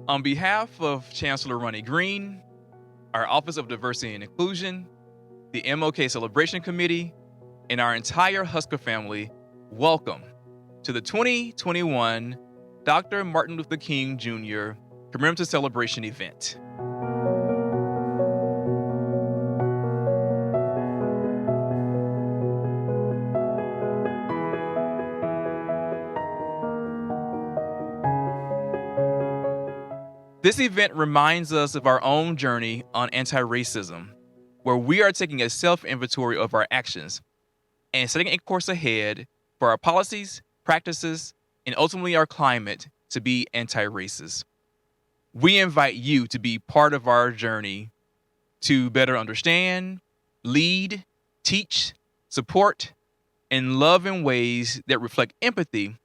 On behalf of Chancellor Ronnie Green, our Office of Diversity and Inclusion, the MLK Celebration Committee, and our entire Husker family, welcome to the 2021 Dr. Martin Luther King Jr. Commemorative Celebration event. This event reminds us of our own journey on anti-racism, where we are taking a self-inventory of our actions and setting a course ahead for our policies, practices, and ultimately our climate to be anti-racist. We invite you to be part of our journey to better understand, lead, teach, support, and love in ways that reflect empathy,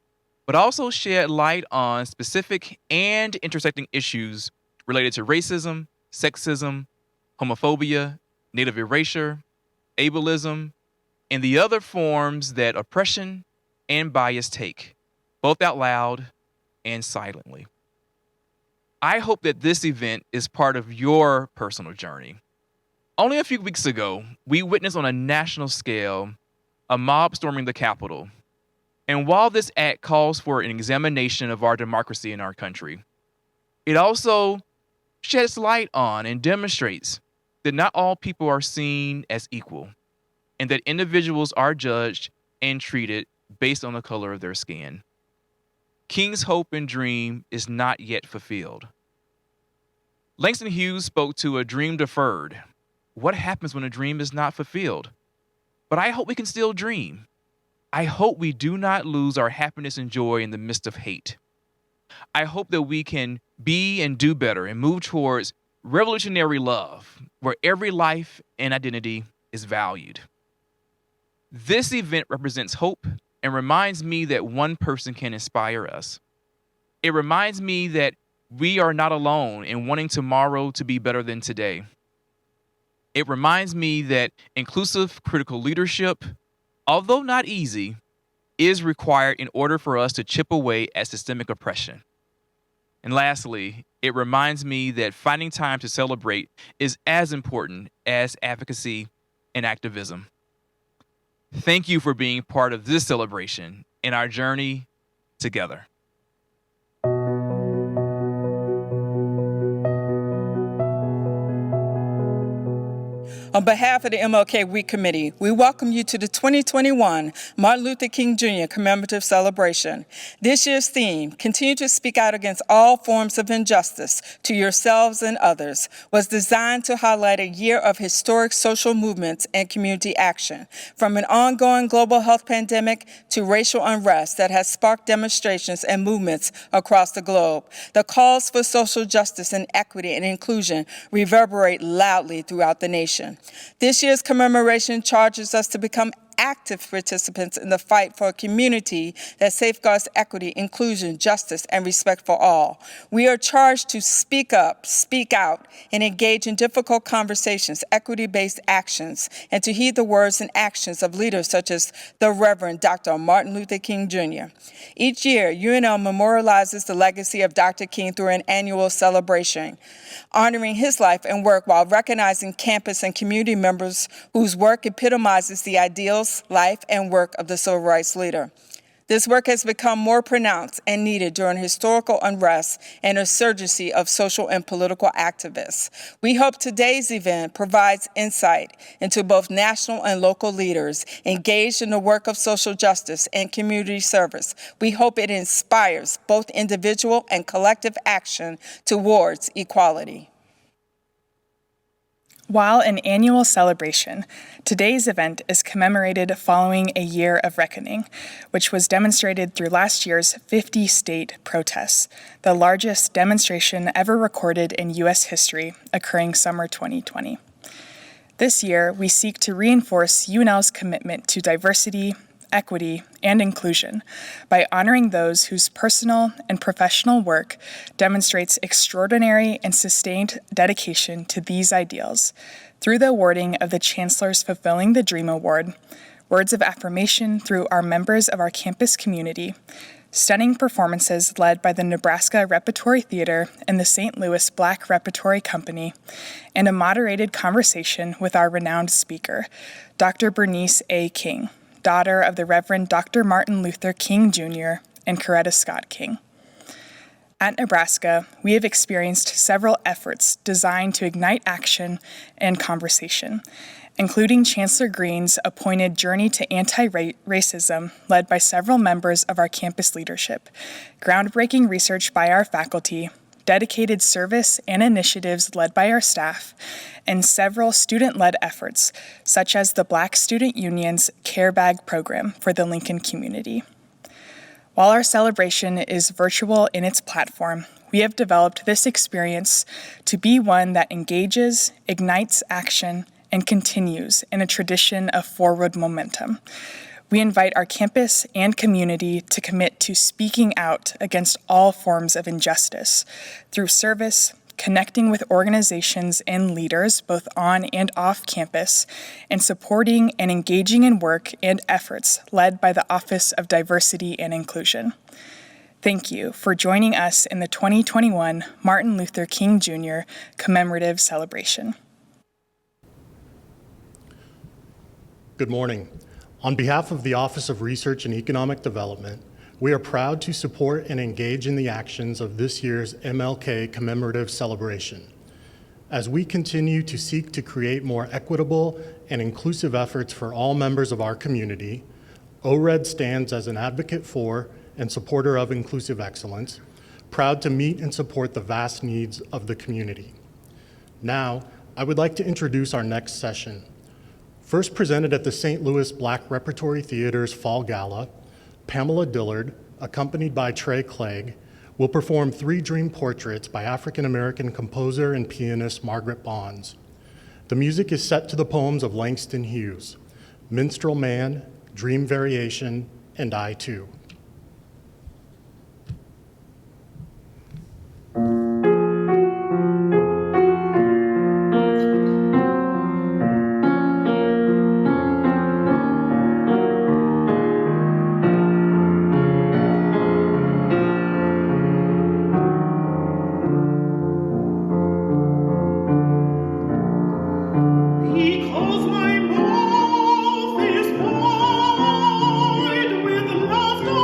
but also shed light on specific and intersecting issues related to racism, sexism, homophobia, native erasure, ableism, and the other forms that oppression and bias take, both out loud and silently. I hope that this event is part of your personal journey. Only a few weeks ago, we witnessed on a national scale a mob storming the Capitol. And while this act calls for an examination of our democracy in our country, it also sheds light on and demonstrates that not all people are seen as equal, and that individuals are judged and treated based on the color of their skin. King's hope and dream is not yet fulfilled. Langston Hughes spoke to a dream deferred. What happens when a dream is not fulfilled? But I hope we can still dream. I hope we do not lose our happiness and joy in the midst of hate. I hope that we can be and do better and move towards revolutionary love, where every life and identity is valued. This event represents hope and reminds me that one person can inspire us. It reminds me that we are not alone in wanting tomorrow to be better than today. It reminds me that inclusive critical leadership, although not easy, is required in order for us to chip away at systemic oppression. And lastly, it reminds me that finding time to celebrate is as important as advocacy and activism. Thank you for being part of this celebration and our journey together. On behalf of the MLK Week Committee, we welcome you to the 2021 Martin Luther King Jr. Commemorative Celebration. This year's theme, Continue to Speak Out Against All Forms of Injustice to Yourselves and Others, was designed to highlight a year of historic social movements and community action, from an ongoing global health pandemic to racial unrest that has sparked demonstrations and movements across the globe. The calls for social justice and equity and inclusion reverberate loudly throughout the nation. This year's commemoration charges us to become active participants in the fight for a community that safeguards equity, inclusion, justice, and respect for all. We are charged to speak up, speak out, and engage in difficult conversations, equity-based actions, and to heed the words and actions of leaders such as the Reverend Dr. Martin Luther King Jr. Each year, UNL memorializes the legacy of Dr. King through an annual celebration, honoring his life and work while recognizing campus and community members whose work epitomizes the ideals, life, and work of the civil rights leader. This work has become more pronounced and needed during historical unrest and insurgency of social and political activists. We hope today's event provides insight into both national and local leaders engaged in the work of social justice and community service. We hope it inspires both individual and collective action towards equality. While an annual celebration, today's event is commemorated following a year of reckoning, which was demonstrated through last year's 50-state protests, the largest demonstration ever recorded in U.S. history, occurring summer 2020. This year, we seek to reinforce UNL's commitment to diversity, equity, and inclusion by honoring those whose personal and professional work demonstrates extraordinary and sustained dedication to these ideals through the awarding of the Chancellor's Fulfilling the Dream Award, words of affirmation through our members of our campus community, Stunning performances led by the Nebraska Repertory Theater and the St. Louis Black Repertory Company, and a moderated conversation with our renowned speaker, Dr. Bernice A. King, daughter of the Reverend Dr. Martin Luther King Jr. and Coretta Scott King. At Nebraska, we have experienced several efforts designed to ignite action and conversation, including Chancellor Green's appointed Journey to Anti-Racism, led by several members of our campus leadership, groundbreaking research by our faculty, dedicated service and initiatives led by our staff, and several student-led efforts, such as the Black Student Union's Care Bag program for the Lincoln community. While our celebration is virtual in its platform, we have developed this experience to be one that engages, ignites action, and continues in a tradition of forward momentum. We invite our campus and community to commit to speaking out against all forms of injustice through service, connecting with organizations and leaders both on and off campus, and supporting and engaging in work and efforts led by the Office of Diversity and Inclusion. Thank you for joining us in the 2021 Martin Luther King Jr. Commemorative Celebration. Good morning. On behalf of the Office of Research and Economic Development, we are proud to support and engage in the actions of this year's MLK Commemorative Celebration. As we continue to seek to create more equitable and inclusive efforts for all members of our community, ORED stands as an advocate for and supporter of inclusive excellence, proud to meet and support the vast needs of the community. Now, I would like to introduce our next session. First presented at the St. Louis Black Repertory Theater's Fall Gala, Pamela Dillard, accompanied by Trey Clegg, will perform 3 dream portraits by African-American composer and pianist Margaret Bonds. The music is set to the poems of Langston Hughes, Minstrel Man, Dream Variation, and I Too. Because my mouth is wide with laughter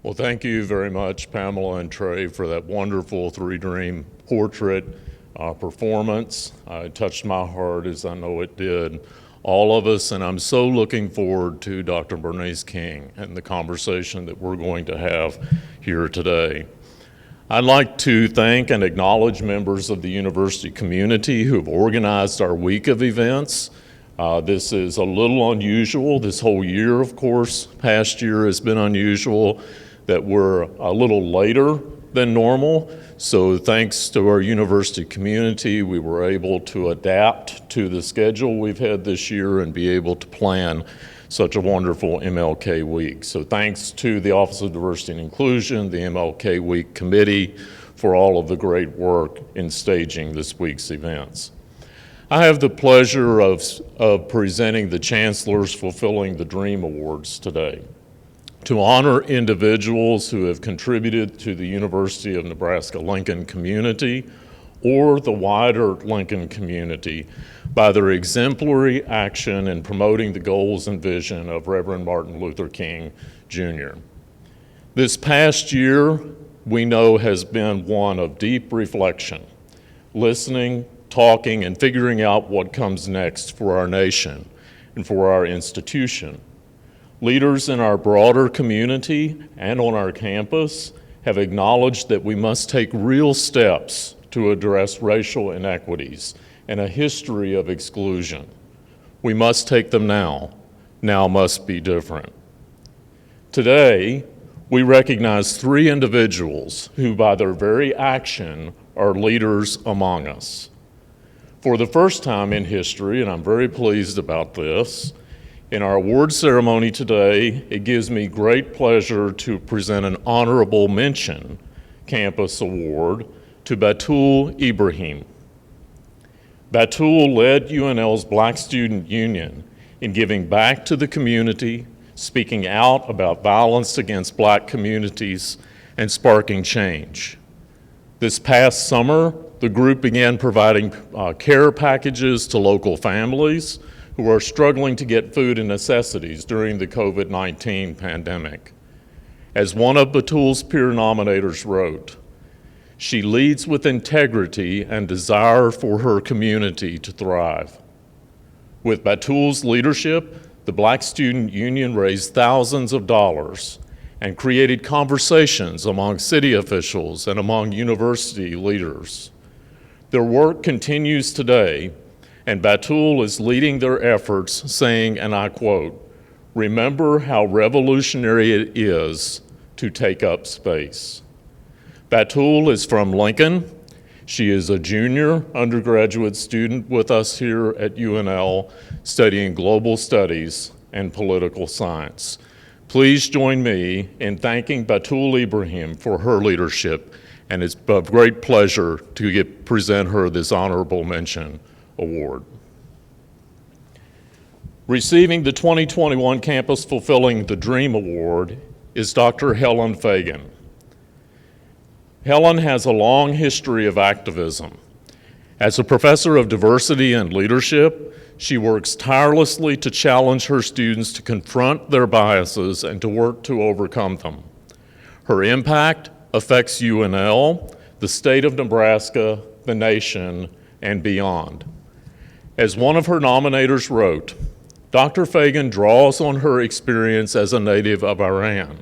Well, thank you very much, Pamela and Trey, for that wonderful Three Dream portrait performance. It touched my heart, as I know it did all of us, and I'm so looking forward to Dr. Bernice King and the conversation that we're going to have here today. I'd like to thank and acknowledge members of the university community who have organized our week of events. This is a little unusual. This whole year, of course, past year has been unusual, that we're a little later than normal. So thanks to our university community, we were able to adapt to the schedule we've had this year and be able to plan such a wonderful MLK week. So thanks to the Office of Diversity and Inclusion, the MLK Week Committee, for all of the great work in staging this week's events. I have the pleasure of presenting the Chancellor's Fulfilling the Dream Awards today to honor individuals who have contributed to the University of Nebraska-Lincoln community or the wider Lincoln community by their exemplary action in promoting the goals and vision of Reverend Martin Luther King, Jr. This past year, we know, has been one of deep reflection, listening, talking, and figuring out what comes next for our nation and for our institution. Leaders in our broader community and on our campus have acknowledged that we must take real steps to address racial inequities and a history of exclusion. We must take them now. Now must be different. Today, we recognize 3 individuals who, by their very action, are leaders among us. For the first time in history, and I'm very pleased about this, in our award ceremony today, it gives me great pleasure to present an honorable mention campus award to Batul Ibrahim. Batul led UNL's Black Student Union in giving back to the community, speaking out about violence against Black communities, and sparking change. This past summer, the group began providing care packages to local families who are struggling to get food and necessities during the COVID-19 pandemic. As one of Batul's peer nominators wrote, "She leads with integrity and desire for her community to thrive." With Batul's leadership, the Black Student Union raised thousands of dollars and created conversations among city officials and among university leaders. Their work continues today, and Batul is leading their efforts, saying, and I quote, "Remember how revolutionary it is to take up space." Batul is from Lincoln. She is a junior undergraduate student with us here at UNL, studying global studies and political science. Please join me in thanking Batul Ibrahim for her leadership, and it's a great pleasure to present her this honorable mention award. Receiving the 2021 Campus Fulfilling the Dream Award is Dr. Helen Fagan. Helen has a long history of activism. As a professor of diversity and leadership, she works tirelessly to challenge her students to confront their biases and to work to overcome them. Her impact affects UNL, the state of Nebraska, the nation, and beyond. As one of her nominators wrote, Dr. Fagan draws on her experience as a native of Iran,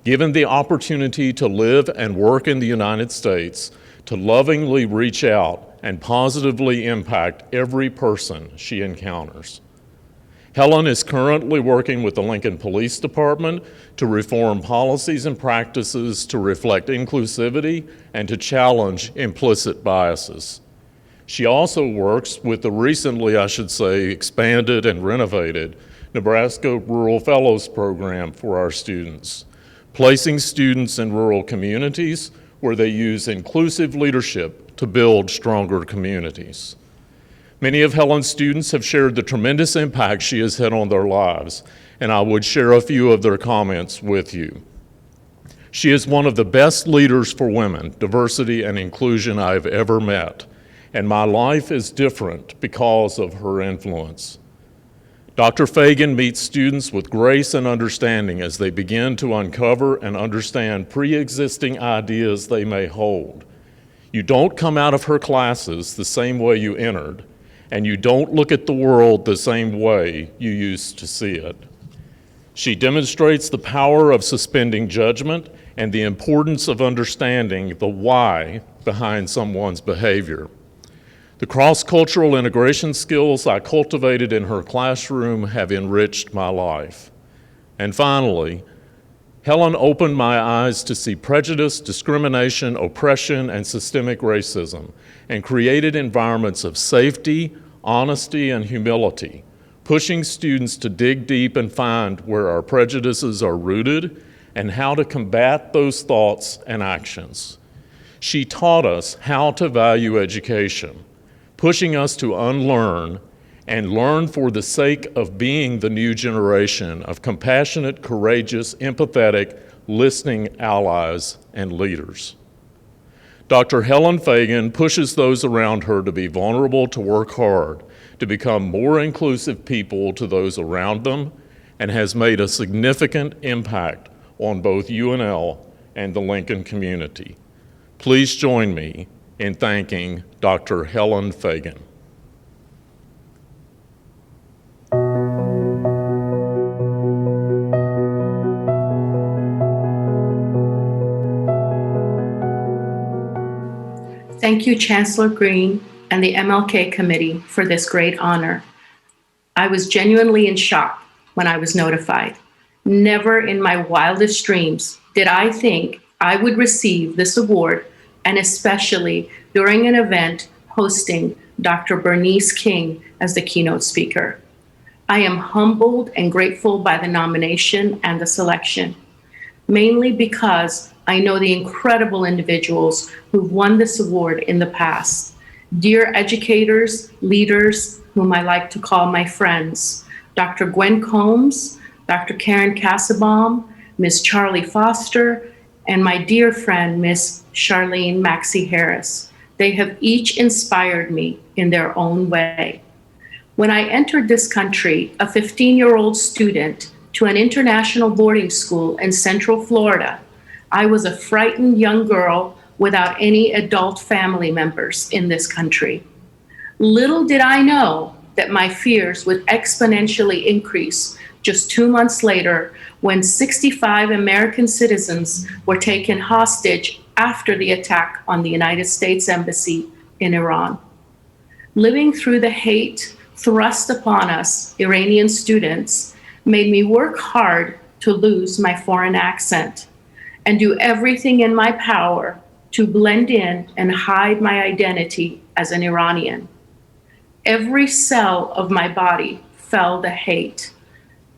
given the opportunity to live and work in the United States, to lovingly reach out and positively impact every person she encounters. Helen is currently working with the Lincoln Police Department to reform policies and practices to reflect inclusivity and to challenge implicit biases. She also works with the recently, expanded and renovated Nebraska Rural Fellows Program for our students, placing students in rural communities where they use inclusive leadership to build stronger communities. Many of Helen's students have shared the tremendous impact she has had on their lives, and I would share a few of their comments with you. She is one of the best leaders for women, diversity, and inclusion I have ever met, and my life is different because of her influence. Dr. Fagan meets students with grace and understanding as they begin to uncover and understand pre-existing ideas they may hold. You don't come out of her classes the same way you entered, and you don't look at the world the same way you used to see it. She demonstrates the power of suspending judgment and the importance of understanding the why behind someone's behavior. The cross-cultural integration skills I cultivated in her classroom have enriched my life. And finally, Helen opened my eyes to see prejudice, discrimination, oppression, and systemic racism, and created environments of safety, honesty, and humility, pushing students to dig deep and find where our prejudices are rooted and how to combat those thoughts and actions. She taught us how to value education, pushing us to unlearn and learn for the sake of being the new generation of compassionate, courageous, empathetic, listening allies and leaders. Dr. Helen Fagan pushes those around her to be vulnerable, to work hard, to become more inclusive people to those around them, and has made a significant impact on both UNL and the Lincoln community. Please join me in thanking Dr. Helen Fagan. Thank you, Chancellor Green and the MLK Committee for this great honor. I was genuinely in shock when I was notified. Never in my wildest dreams did I think I would receive this award, and especially during an event hosting Dr. Bernice King as the keynote speaker. I am humbled and grateful by the nomination and the selection, mainly because I know the incredible individuals who've won this award in the past. Dear educators, leaders, whom I like to call my friends, Dr. Gwen Combs, Dr. Karen Kassabaum, Ms. Charlie Foster, and my dear friend, Ms. Charlene Maxey Harris. They have each inspired me in their own way. When I entered this country, a 15-year-old student to an international boarding school in Central Florida, I was a frightened young girl without any adult family members in this country. Little did I know that my fears would exponentially increase just 2 months later when 65 American citizens were taken hostage after the attack on the United States Embassy in Iran. Living through the hate thrust upon us, Iranian students, made me work hard to lose my foreign accent and do everything in my power to blend in and hide my identity as an Iranian. Every cell of my body felt the hate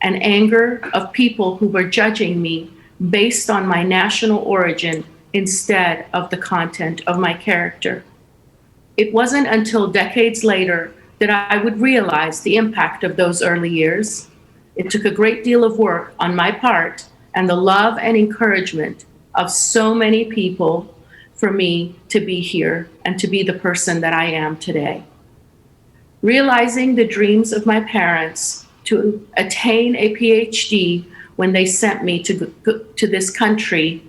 and anger of people who were judging me based on my national origin instead of the content of my character. It wasn't until decades later that I would realize the impact of those early years. It took a great deal of work on my part and the love and encouragement of so many people for me to be here and to be the person that I am today. Realizing the dreams of my parents to attain a PhD when they sent me to this country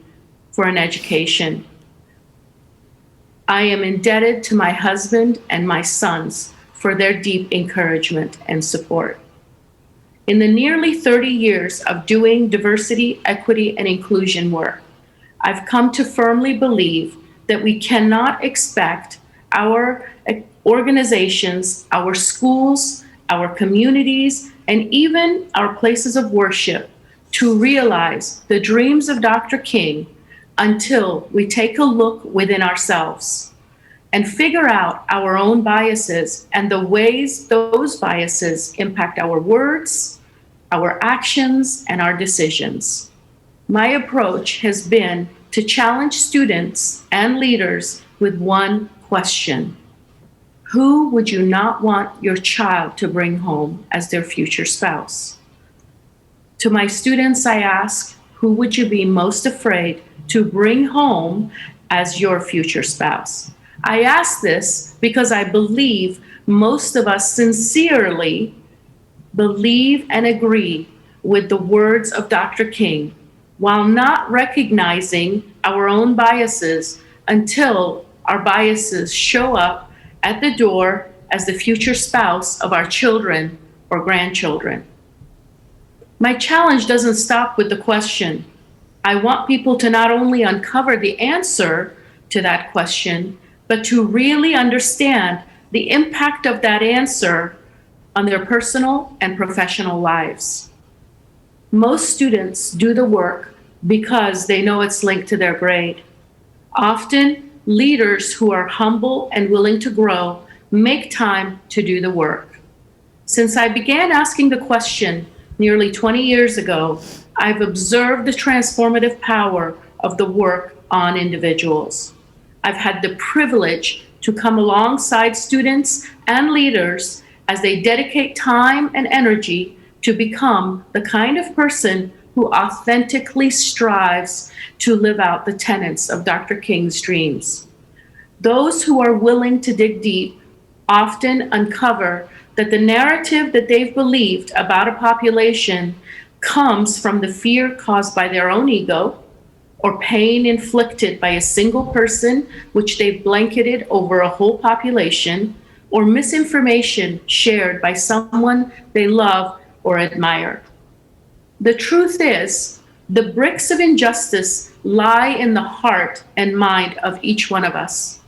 for an education. I am indebted to my husband and my sons for their deep encouragement and support. In the nearly 30 years of doing diversity, equity, and inclusion work, I've come to firmly believe that we cannot expect our organizations, our schools, our communities, and even our places of worship to realize the dreams of Dr. King until we take a look within ourselves and figure out our own biases and the ways those biases impact our words, our actions, and our decisions. My approach has been to challenge students and leaders with one question. Who would you not want your child to bring home as their future spouse? To my students, I ask, who would you be most afraid to bring home as your future spouse? I ask this because I believe most of us sincerely believe and agree with the words of Dr. King, while not recognizing our own biases until our biases show up at the door as the future spouse of our children or grandchildren. My challenge doesn't stop with the question. I want people to not only uncover the answer to that question, but to really understand the impact of that answer on their personal and professional lives. Most students do the work because they know it's linked to their grade. Often, leaders who are humble and willing to grow make time to do the work. Since I began asking the question nearly 20 years ago, I've observed the transformative power of the work on individuals. I've had the privilege to come alongside students and leaders as they dedicate time and energy to become the kind of person who authentically strives to live out the tenets of Dr. King's dreams. Those who are willing to dig deep often uncover that the narrative that they've believed about a population comes from the fear caused by their own ego or pain inflicted by a single person, which they've blanketed over a whole population, or misinformation shared by someone they love or admire. The truth is, the bricks of injustice lie in the heart and mind of each one of us.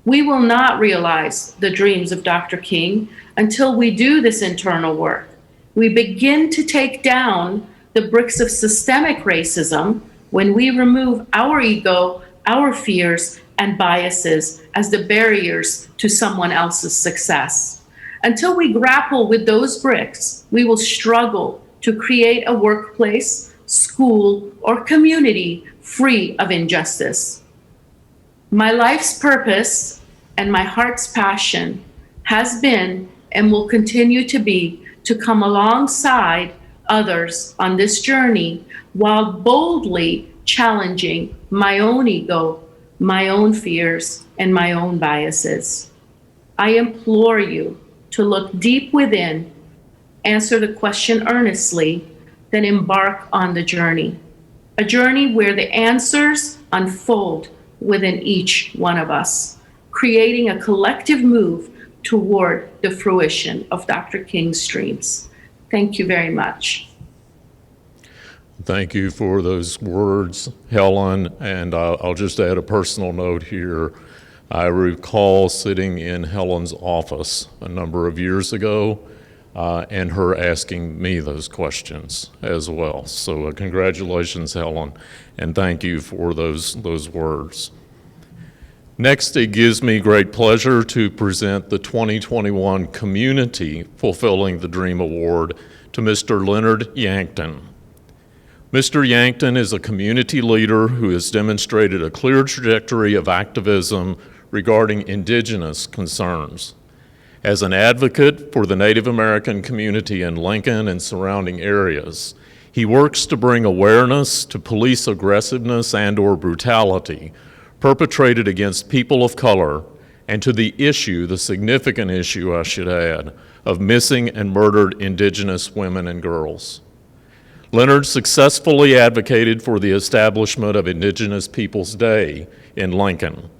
We will not realize the dreams of Dr. King until we do this internal work. We begin to take down the bricks of systemic racism when we remove our ego, our fears, and biases as the barriers to someone else's success. Until we grapple with those bricks, we will struggle to create a workplace, school, or community free of injustice. My life's purpose and my heart's passion has been and will continue to be to come alongside others on this journey while boldly challenging my own ego, my own fears, and my own biases. I implore you to look deep within, answer the question earnestly, then embark on the journey. A journey where the answers unfold within each one of us, creating a collective move toward the fruition of Dr. King's dreams. Thank you very much. Thank you for those words, Helen, and I'll just add a personal note here. I recall sitting in Helen's office a number of years ago and her asking me those questions as well. So congratulations, Helen, and thank you for those words. Next, it gives me great pleasure to present the 2021 Community Fulfilling the Dream Award to Mr. Leonard Yangton. Mr. Yangton is a community leader who has demonstrated a clear trajectory of activism regarding Indigenous concerns. As an advocate for the Native American community in Lincoln and surrounding areas, he works to bring awareness to police aggressiveness and/or brutality perpetrated against people of color, and to the significant issue, I should add, of missing and murdered Indigenous women and girls. Leonard successfully advocated for the establishment of Indigenous Peoples Day in Lincoln.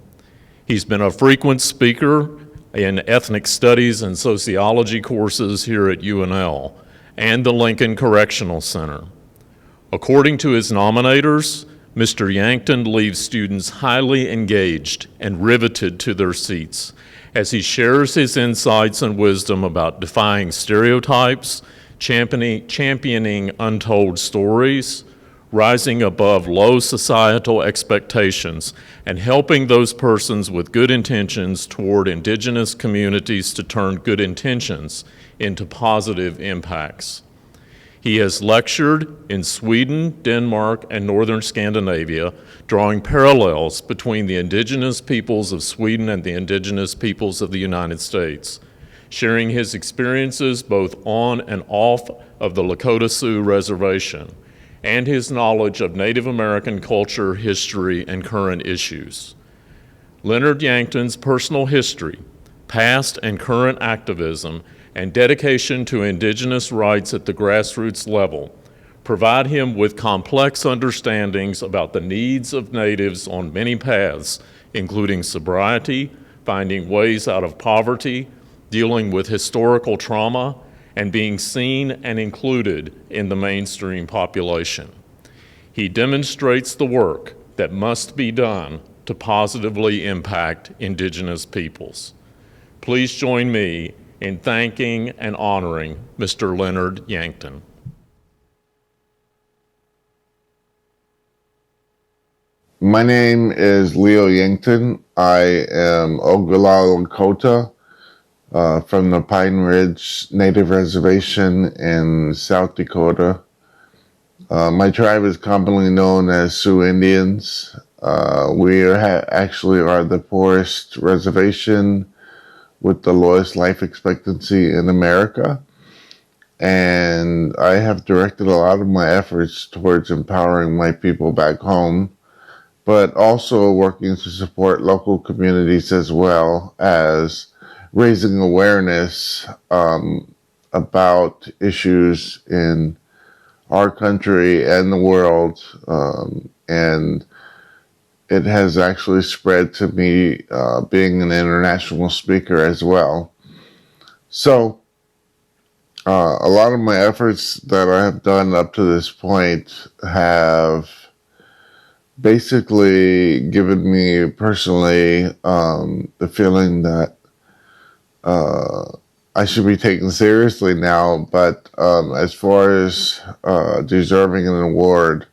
He's been a frequent speaker in ethnic studies and sociology courses here at UNL and the Lincoln Correctional Center. According to his nominators, Mr. Yangton leaves students highly engaged and riveted to their seats as he shares his insights and wisdom about defying stereotypes, championing untold stories, rising above low societal expectations, and helping those persons with good intentions toward Indigenous communities to turn good intentions into positive impacts. He has lectured in Sweden, Denmark, and Northern Scandinavia, drawing parallels between the Indigenous peoples of Sweden and the Indigenous peoples of the United States, sharing his experiences both on and off of the Lakota Sioux Reservation, and his knowledge of Native American culture, history, and current issues. Leonard Yangton's personal history, past and current activism, and dedication to Indigenous rights at the grassroots level provide him with complex understandings about the needs of Natives on many paths, including sobriety, finding ways out of poverty, dealing with historical trauma, and being seen and included in the mainstream population. He demonstrates the work that must be done to positively impact Indigenous peoples. Please join me in thanking and honoring Mr. Leonard Yangton. My name is Leo Yangton. I am Oglala Lakota from the Pine Ridge Native Reservation in South Dakota. My tribe is commonly known as Sioux Indians. We actually are the poorest reservation with the lowest life expectancy in America. And I have directed a lot of my efforts towards empowering my people back home, but also working to support local communities as well as raising awareness about issues in our country and the world. And it has actually spread to me being an international speaker as well. So a lot of my efforts that I have done up to this point have basically given me personally the feeling that I should be taken seriously now. But as far as deserving an award,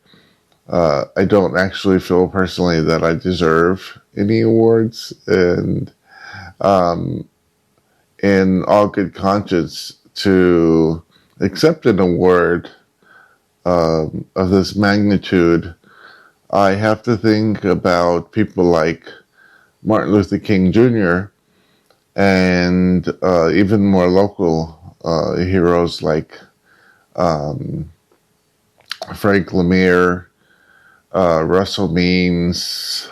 I don't actually feel personally that I deserve any awards, and in all good conscience, to accept an award of this magnitude, I have to think about people like Martin Luther King Jr. and even more local heroes like Frank Lemire, Russell Means,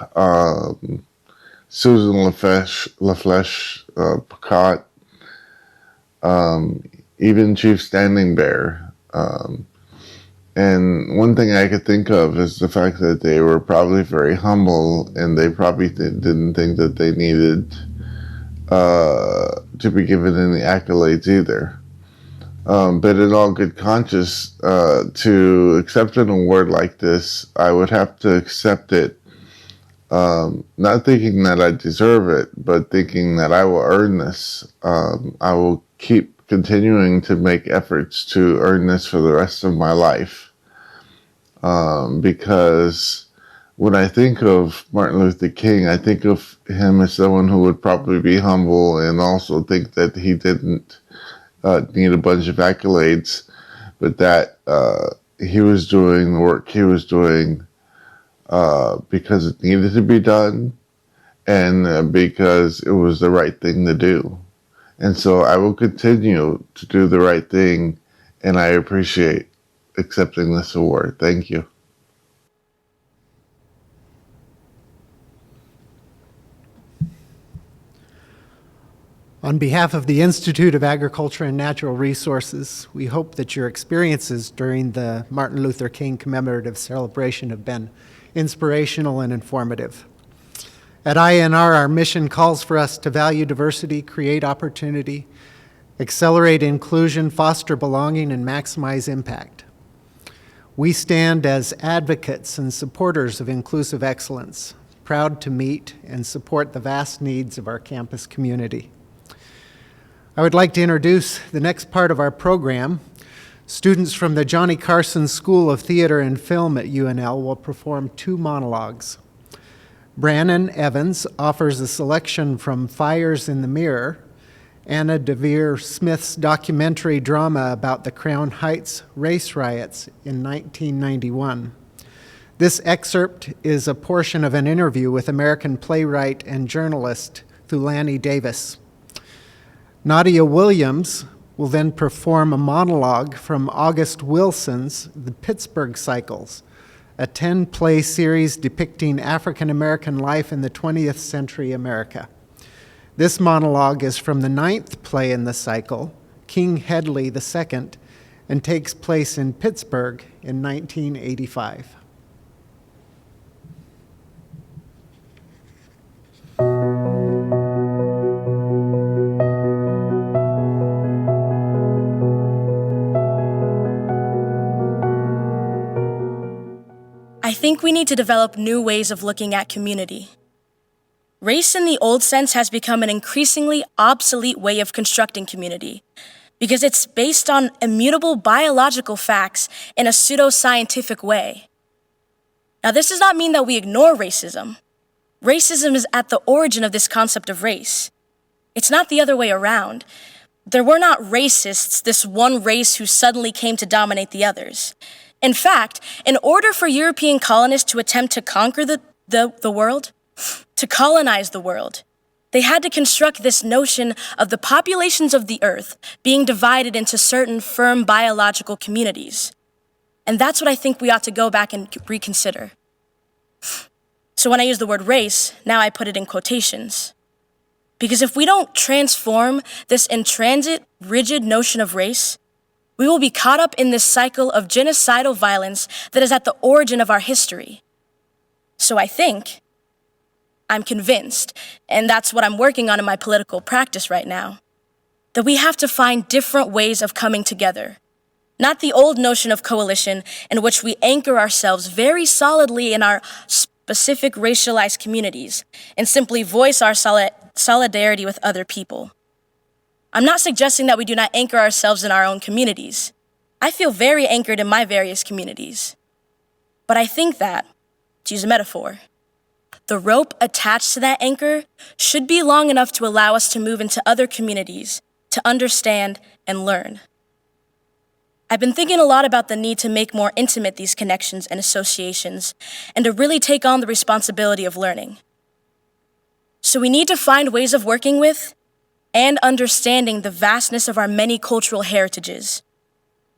Susan LaFleche, Picot, even Chief Standing Bear. And one thing I could think of is the fact that they were probably very humble, and they probably didn't think that they needed to be given any accolades either. But in all good conscience, to accept an award like this, I would have to accept it, not thinking that I deserve it, but thinking that I will earn this. I will keep continuing to make efforts to earn this for the rest of my life. Because when I think of Martin Luther King, I think of him as someone who would probably be humble and also think that he didn't need a bunch of accolades, but that he was doing the work he was doing because it needed to be done and because it was the right thing to do. And so I will continue to do the right thing, and I appreciate accepting this award. Thank you. On behalf of the Institute of Agriculture and Natural Resources, we hope that your experiences during the Martin Luther King Commemorative Celebration have been inspirational and informative. At INR, our mission calls for us to value diversity, create opportunity, accelerate inclusion, foster belonging, and maximize impact. We stand as advocates and supporters of inclusive excellence, proud to meet and support the vast needs of our campus community. I would like to introduce the next part of our program. Students from the Johnny Carson School of Theater and Film at UNL will perform 2 monologues. Brannon Evans offers a selection from Fires in the Mirror, Anna DeVere Smith's documentary drama about the Crown Heights race riots in 1991. This excerpt is a portion of an interview with American playwright and journalist Thulani Davis. Nadia Williams will then perform a monologue from August Wilson's The Pittsburgh Cycles, a 10-play series depicting African-American life in the 20th century America. This monologue is from the 9th play in the cycle, King Hedley II, and takes place in Pittsburgh in 1985. I think we need to develop new ways of looking at community. Race in the old sense has become an increasingly obsolete way of constructing community because it's based on immutable biological facts in a pseudoscientific way. Now, this does not mean that we ignore racism. Racism is at the origin of this concept of race. It's not the other way around. There were not racists, this one race who suddenly came to dominate the others. In fact, in order for European colonists to attempt to conquer the world, to colonize the world, they had to construct this notion of the populations of the earth being divided into certain firm biological communities. And that's what I think we ought to go back and reconsider. So when I use the word race, now I put it in quotations. Because if we don't transform this intransit, rigid notion of race, we will be caught up in this cycle of genocidal violence that is at the origin of our history. So I'm convinced, and that's what I'm working on in my political practice right now, that we have to find different ways of coming together. Not the old notion of coalition in which we anchor ourselves very solidly in our specific racialized communities and simply voice our solidarity with other people. I'm not suggesting that we do not anchor ourselves in our own communities. I feel very anchored in my various communities. But I think that, to use a metaphor, the rope attached to that anchor should be long enough to allow us to move into other communities, to understand and learn. I've been thinking a lot about the need to make more intimate these connections and associations, and to really take on the responsibility of learning. So we need to find ways of working with and understanding the vastness of our many cultural heritages,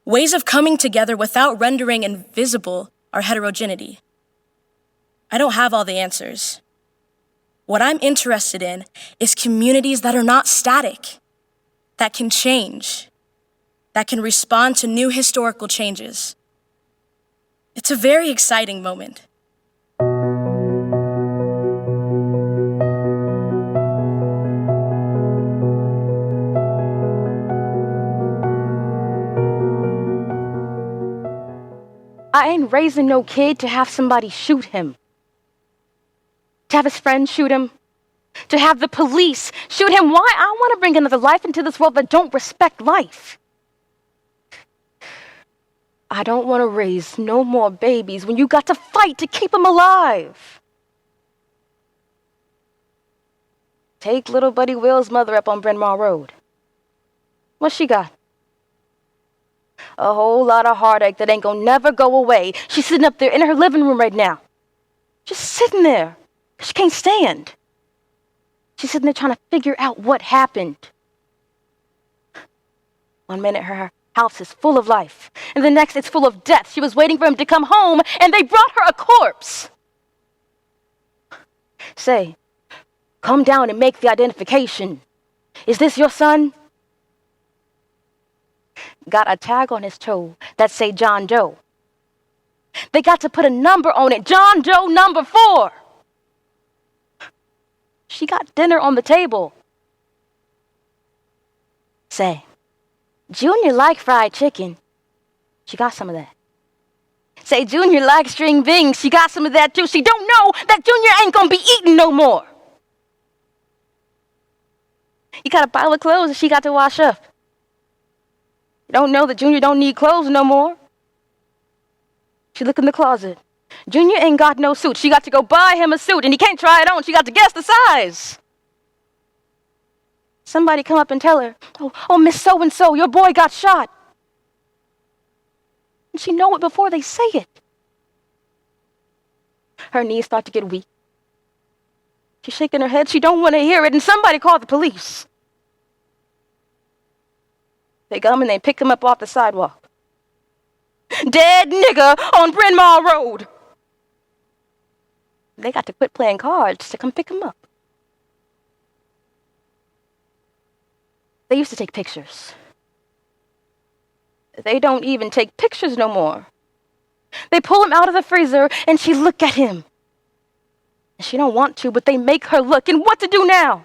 ways of coming together without rendering invisible our heterogeneity. I don't have all the answers. What I'm interested in is communities that are not static, that can change, that can respond to new historical changes. It's a very exciting moment. I ain't raising no kid to have somebody shoot him, to have his friends shoot him, to have the police shoot him. Why? I want to bring another life into this world that don't respect life. I don't want to raise no more babies when you got to fight to keep them alive. Take little Buddy Will's mother up on Bryn Mawr Road. What she got? A whole lot of heartache that ain't gonna never go away. She's sitting up there in her living room right now. Just sitting there. She can't stand. She's sitting there trying to figure out what happened. One minute her house is full of life, and the next it's full of death. She was waiting for him to come home, and they brought her a corpse. Say, come down and make the identification. Is this your son? Got a tag on his toe that say John Doe. They got to put a number on it, John Doe number 4. She got dinner on the table. Say, Junior like fried chicken. She got some of that. Say, Junior like string beans. She got some of that too. She don't know that Junior ain't gonna be eating no more. You got a pile of clothes that she got to wash up. You don't know that Junior don't need clothes no more. She look in the closet. Junior ain't got no suit. She got to go buy him a suit, and he can't try it on. She got to guess the size. Somebody come up and tell her, oh, Miss So-and-so, your boy got shot. And she know it before they say it. Her knees start to get weak. She's shaking her head. She don't want to hear it, and somebody called the police. They come and they pick him up off the sidewalk. Dead nigga on Bryn Mawr Road. They got to quit playing cards to come pick him up. They used to take pictures. They don't even take pictures no more. They pull him out of the freezer and she look at him. And she don't want to, but they make her look. And what to do now?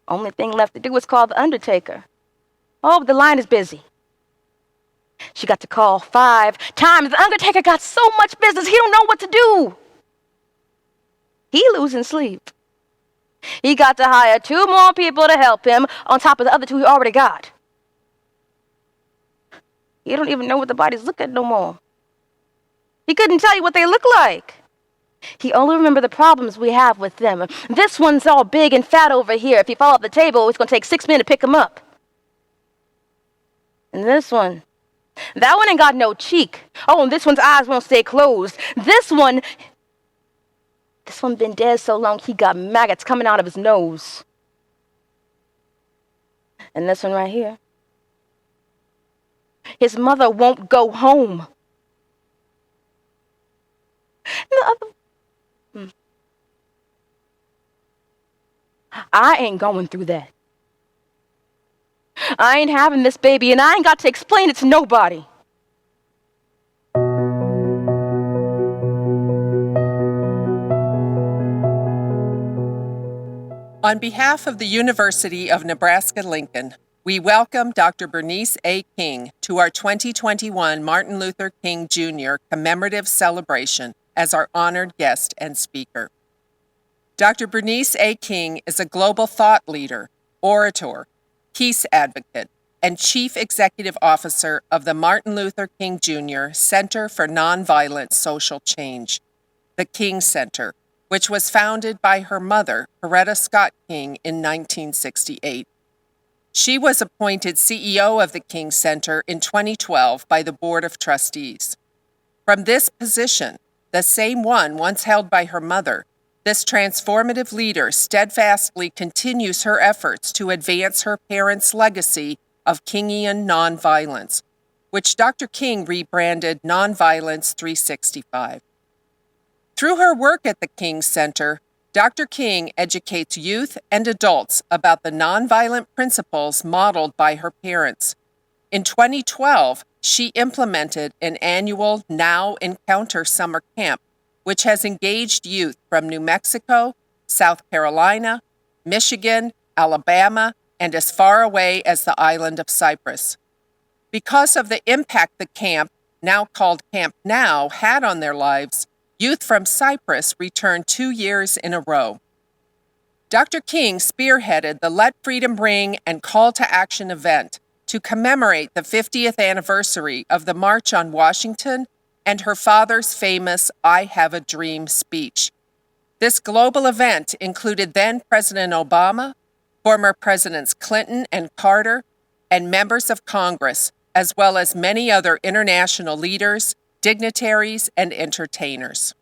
Only thing left to do is call the undertaker. Oh, but the line is busy. She got to call 5 times. The undertaker got so much business, he don't know what to do. He losing sleep. He got to hire 2 more people to help him on top of the other 2 he already got. He don't even know what the bodies look like no more. He couldn't tell you what they look like. He only remember the problems we have with them. This one's all big and fat over here. If he fall off the table, it's going to take 6 minutes to pick him up. And this one, that one ain't got no cheek. Oh, and this one's eyes won't stay closed. This one been dead so long he got maggots coming out of his nose. And this one right here, his mother won't go home. And the other, I ain't going through that. I ain't having this baby, and I ain't got to explain it to nobody. On behalf of the University of Nebraska-Lincoln, we welcome Dr. Bernice A. King to our 2021 Martin Luther King Jr. Commemorative Celebration as our honored guest and speaker. Dr. Bernice A. King is a global thought leader, orator, peace advocate, and Chief Executive Officer of the Martin Luther King Jr. Center for Nonviolent Social Change, the King Center, which was founded by her mother, Coretta Scott King, in 1968. She was appointed CEO of the King Center in 2012 by the Board of Trustees. From this position, the same one once held by her mother, this transformative leader steadfastly continues her efforts to advance her parents' legacy of Kingian nonviolence, which Dr. King rebranded Nonviolence 365. Through her work at the King Center, Dr. King educates youth and adults about the nonviolent principles modeled by her parents. In 2012, she implemented an annual Now Encounter summer camp, which has engaged youth from New Mexico, South Carolina, Michigan, Alabama, and as far away as the island of Cyprus. Because of the impact the camp, now called Camp Now, had on their lives, youth from Cyprus returned 2 years in a row. Dr. King spearheaded the Let Freedom Ring and Call to Action event to commemorate the 50th anniversary of the March on Washington and her father's famous I Have a Dream speech. This global event included then President Obama, former Presidents Clinton and Carter, and members of Congress, as well as many other international leaders, dignitaries, and entertainers.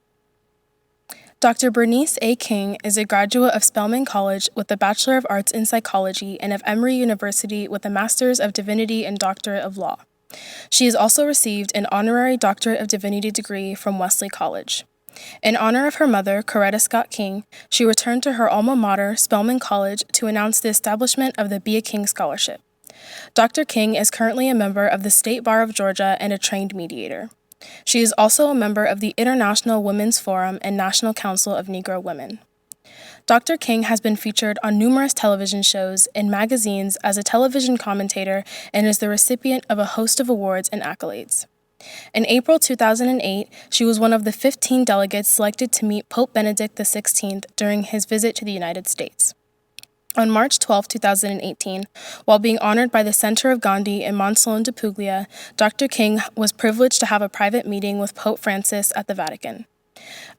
Dr. Bernice A. King is a graduate of Spelman College with a Bachelor of Arts in Psychology and of Emory University with a Master's of Divinity and Doctorate of Law. She has also received an Honorary Doctorate of Divinity degree from Wesley College. In honor of her mother, Coretta Scott King, she returned to her alma mater, Spelman College, to announce the establishment of the Be a King Scholarship. Dr. King is currently a member of the State Bar of Georgia and a trained mediator. She is also a member of the International Women's Forum and National Council of Negro Women. Dr. King has been featured on numerous television shows and magazines as a television commentator and is the recipient of a host of awards and accolades. In April 2008, she was one of the 15 delegates selected to meet Pope Benedict XVI during his visit to the United States. On March 12, 2018, while being honored by the Center of Gandhi in Monsalon de Puglia, Dr. King was privileged to have a private meeting with Pope Francis at the Vatican.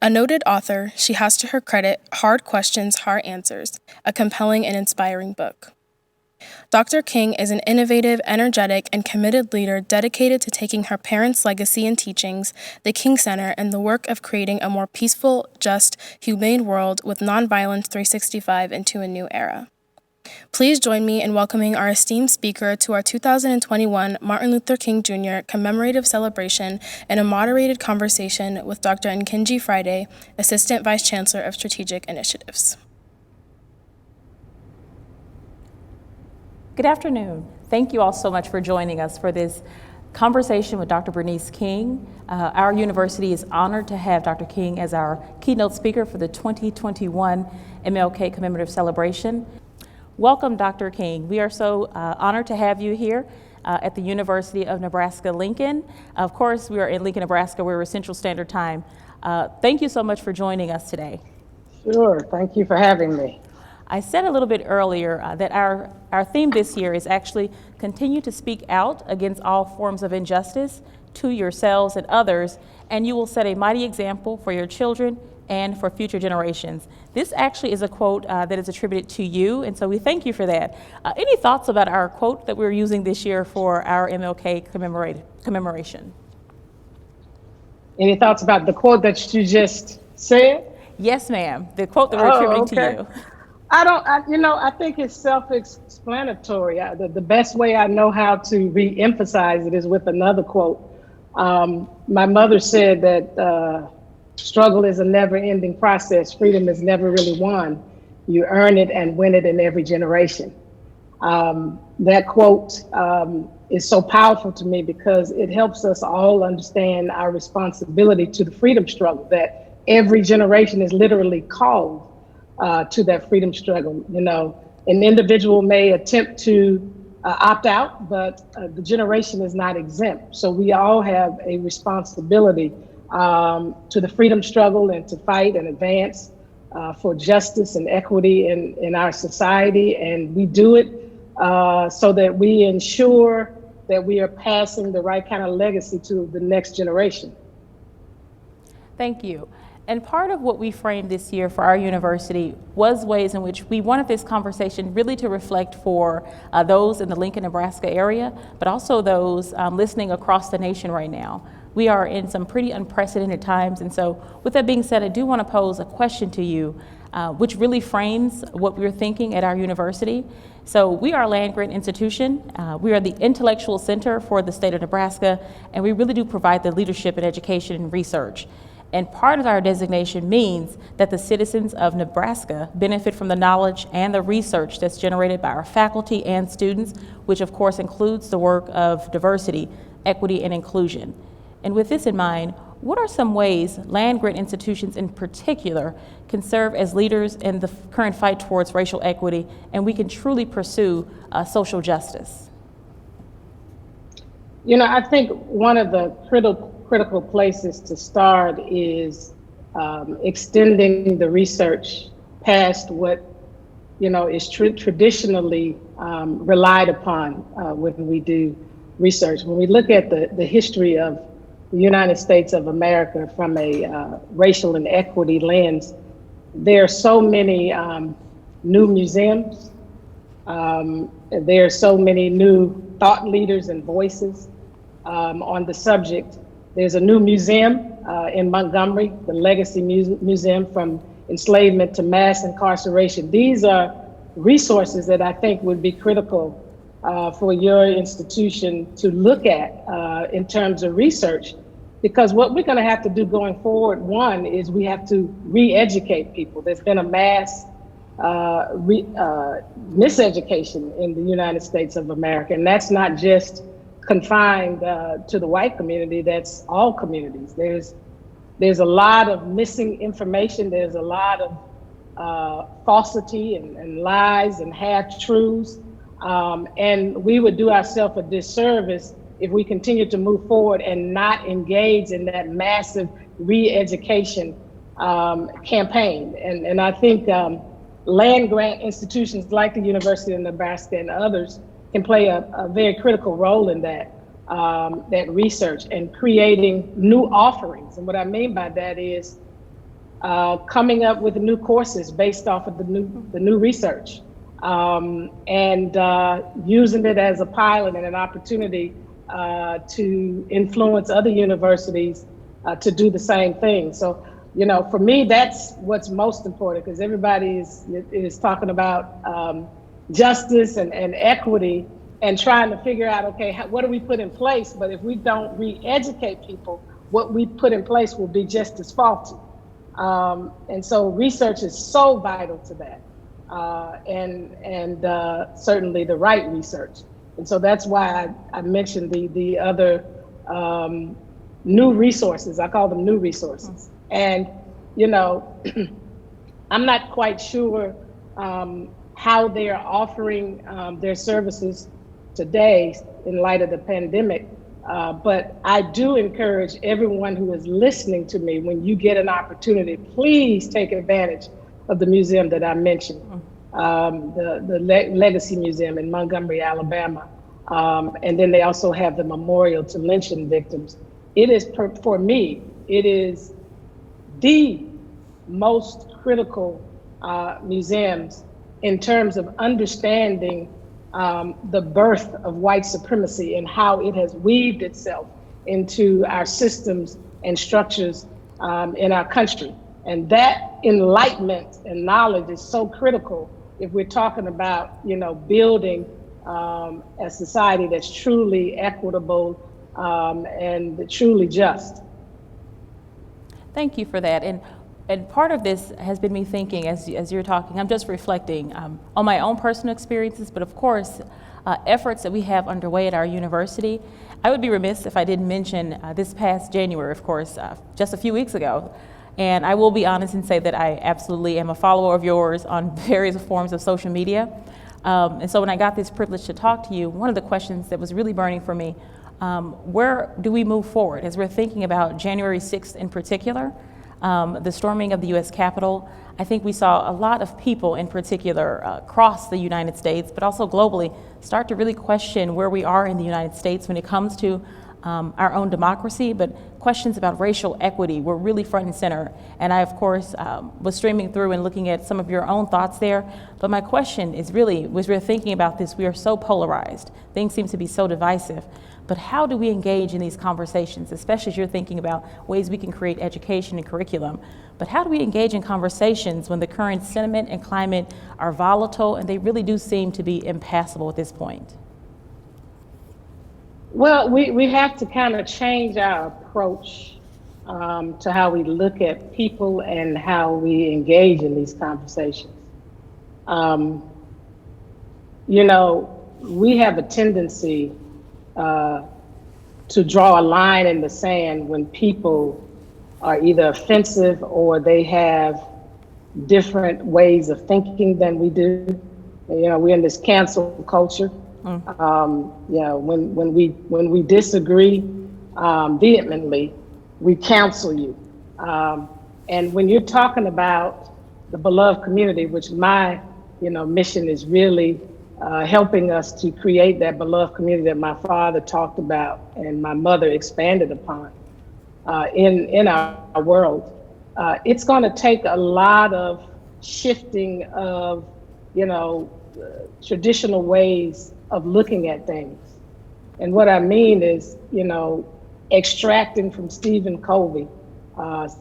A noted author, she has to her credit Hard Questions, Hard Answers, a compelling and inspiring book. Dr. King is an innovative, energetic, and committed leader dedicated to taking her parents' legacy and teachings, the King Center, and the work of creating a more peaceful, just, humane world with Nonviolence 365 into a new era. Please join me in welcoming our esteemed speaker to our 2021 Martin Luther King Jr. Commemorative Celebration and a moderated conversation with Dr. Nkinji Friday, Assistant Vice Chancellor of Strategic Initiatives. Good afternoon. Thank you all so much for joining us for this conversation with Dr. Bernice King. Our university is honored to have Dr. King as our keynote speaker for the 2021 MLK Commemorative Celebration. Welcome, Dr. King. We are so honored to have you here at the University of Nebraska-Lincoln. Of course, we are in Lincoln, Nebraska. We're Central Standard Time. Thank you so much for joining us today. Sure. Thank you for having me. I said a little bit earlier that our theme this year is actually continue to speak out against all forms of injustice to yourselves and others, and you will set a mighty example for your children and for future generations. This actually is a quote that is attributed to you, and so we thank you for that. Any thoughts about our quote that we're using this year for our MLK commemoration? Any thoughts about the quote that you just said? Yes, ma'am. The quote that we're attributing to you. I think it's self-explanatory. The best way I know how to re-emphasize it is with another quote. My mother said that struggle is a never-ending process. Freedom is never really won. You earn it and win it in every generation. That quote is so powerful to me because it helps us all understand our responsibility to the freedom struggle, that every generation is literally called to that freedom struggle. You know, an individual may attempt to opt out, but the generation is not exempt. So we all have a responsibility to the freedom struggle and to fight and advance for justice and equity in our society, and we do it so that we ensure that we are passing the right kind of legacy to the next generation. Thank you. And part of what we framed this year for our university was ways in which we wanted this conversation really to reflect for those in the Lincoln, Nebraska area, but also those listening across the nation right now. We are in some pretty unprecedented times, and so with that being said, I do want to pose a question to you, which really frames what we're thinking at our university. So we are a land-grant institution. We are the intellectual center for the state of Nebraska, and we really do provide the leadership in education and research. And part of our designation means that the citizens of Nebraska benefit from the knowledge and the research that's generated by our faculty and students, which of course includes the work of diversity, equity, and inclusion. And with this in mind, what are some ways land-grant institutions in particular can serve as leaders in the current fight towards racial equity, and we can truly pursue social justice? You know, I think one of the critical places to start is extending the research past what, you know, is traditionally relied upon when we do research. When we look at the history of the United States of America from a racial and equity lens, there are so many new museums. There are so many new thought leaders and voices on the subject. There's a new museum in Montgomery, the Legacy Museum, from enslavement to mass incarceration. These are resources that I think would be critical for your institution to look at in terms of research, because what we're going to have to do going forward, one, is we have to re-educate people. There's been a mass miseducation in the United States of America, and that's not just confined to the white community, that's all communities. There's a lot of missing information, there's a lot of falsity and lies and half-truths, and we would do ourselves a disservice if we continue to move forward and not engage in that massive re-education campaign. And I think land-grant institutions like the University of Nebraska and others can play a very critical role in that research and creating new offerings. And what I mean by that is coming up with new courses based off of the new research, and using it as a pilot and an opportunity to influence other universities to do the same thing. So, you know, for me, that's what's most important, because everybody is talking about justice and equity and trying to figure out, okay, what do we put in place? But if we don't re-educate people, what we put in place will be just as faulty. And so research is so vital to that, and certainly the right research. And so that's why I mentioned the other new resources. I call them new resources. And, you know, I'm not quite sure how they are offering their services today in light of the pandemic. But I do encourage everyone who is listening to me, when you get an opportunity, please take advantage of the museum that I mentioned, the Legacy Museum in Montgomery, Alabama. And then they also have the memorial to lynching victims. It is, for me, it is the most critical museums in terms of understanding the birth of white supremacy and how it has weaved itself into our systems and structures in our country. And that enlightenment and knowledge is so critical if we're talking about, you know, building a society that's truly equitable and truly just. Thank you for that. And part of this has been me thinking as you're talking, I'm just reflecting on my own personal experiences, but of course, efforts that we have underway at our university. I would be remiss if I didn't mention this past January, of course, just a few weeks ago. And I will be honest and say that I absolutely am a follower of yours on various forms of social media. And so when I got this privilege to talk to you, one of the questions that was really burning for me, where do we move forward as we're thinking about January 6th in particular? the storming of the U.S. Capitol, I think we saw a lot of people in particular across the United States, but also globally, start to really question where we are in the United States when it comes to our own democracy, but questions about racial equity were really front and center. And I, of course, was streaming through and looking at some of your own thoughts there. But my question is really, as we're thinking about this, we are so polarized. Things seem to be so divisive. But how do we engage in these conversations, especially as you're thinking about ways we can create education and curriculum? But how do we engage in conversations when the current sentiment and climate are volatile and they really do seem to be impassable at this point? Well, we have to kind of change our approach to how we look at people and how we engage in these conversations. You know, we have a tendency to draw a line in the sand when people are either offensive or they have different ways of thinking than we do. You know, we're in this cancel culture. You know, when we disagree vehemently, we counsel you. And when you're talking about the beloved community, which my mission is really helping us to create that beloved community that my father talked about and my mother expanded upon in our world, it's going to take a lot of shifting of traditional ways of looking at things. And what I mean is, extracting from Stephen Covey,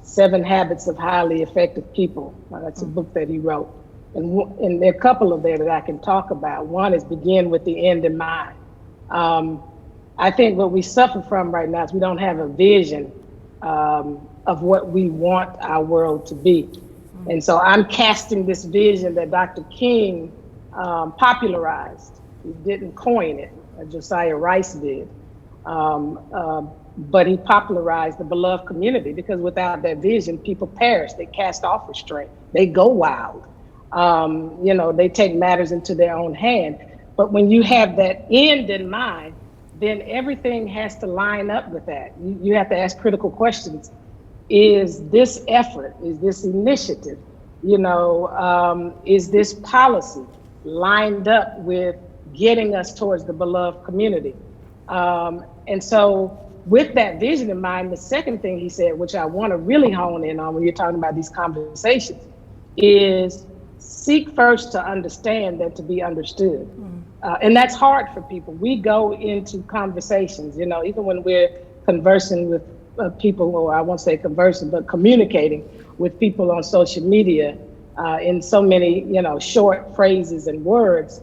7 Habits of Highly Effective People. That's a book that he wrote. And there are a couple of there that I can talk about. One is begin with the end in mind. I think what we suffer from right now is we don't have a vision of what we want our world to be. And so I'm casting this vision that Dr. King popularized. He didn't coin it, Josiah Rice did. But he popularized the beloved community, because without that vision, people perish. They cast off restraint. They go wild. They take matters into their own hand. But when you have that end in mind, then everything has to line up with that. You have to ask critical questions. Is this effort, is this initiative, is this policy lined up with getting us towards the beloved community? And so with that vision in mind, the second thing he said, which I want to really hone in on when you're talking about these conversations, is seek first to understand than to be understood. And that's hard for people. We go into conversations, even when we're conversing with people, or I won't say conversing, but communicating with people on social media in so many, short phrases and words,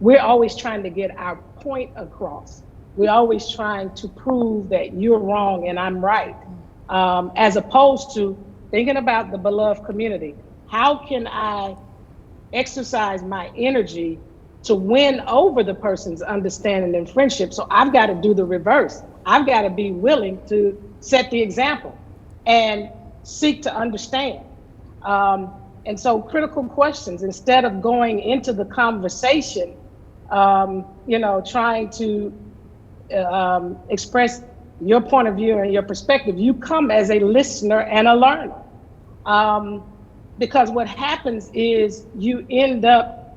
we're always trying to get our point across. We're always trying to prove that you're wrong and I'm right, as opposed to thinking about the beloved community. How can I exercise my energy to win over the person's understanding and friendship? So I've got to do the reverse. I've got to be willing to set the example and seek to understand. And so critical questions, instead of going into the conversation, trying to express your point of view and your perspective, you come as a listener and a learner. Because what happens is you end up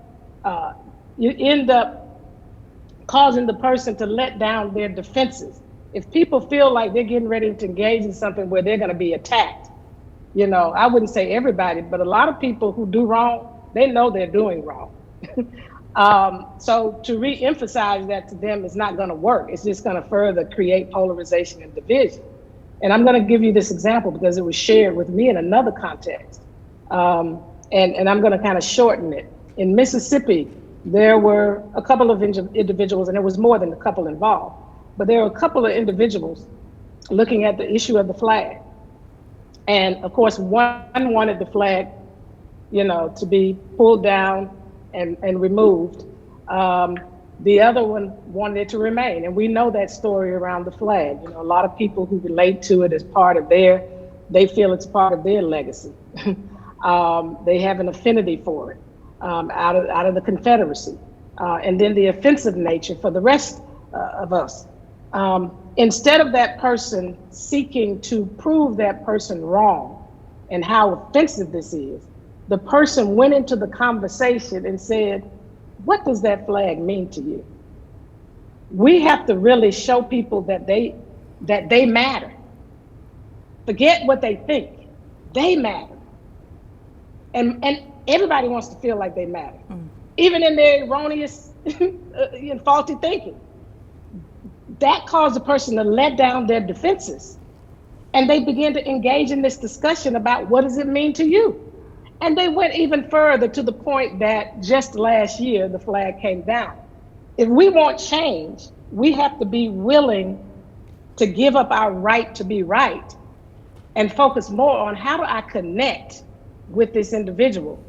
causing the person to let down their defenses. If people feel like they're getting ready to engage in something where they're going to be attacked, I wouldn't say everybody, but a lot of people who do wrong, they know they're doing wrong. So to re-emphasize that to them is not going to work. It's just going to further create polarization and division. And I'm going to give you this example because it was shared with me in another context. And I'm going to kind of shorten it. In Mississippi, there were a couple of individuals, and there was more than a couple involved, but there were a couple of individuals looking at the issue of the flag. And of course, one wanted the flag, to be pulled down and removed. The other one wanted it to remain. And we know that story around the flag. A lot of people who relate to it as part of they feel it's part of their legacy. They have an affinity for it out of the Confederacy. And then the offensive nature for the rest of us. Instead of that person seeking to prove that person wrong and how offensive this is, the person went into the conversation and said, what does that flag mean to you? We have to really show people that they matter. Forget what they think. They matter. And everybody wants to feel like they matter, even in their erroneous and faulty thinking. That caused the person to let down their defenses. And they began to engage in this discussion about what does it mean to you? And they went even further to the point that just last year, the flag came down. If we want change, we have to be willing to give up our right to be right and focus more on how do I connect with this individual.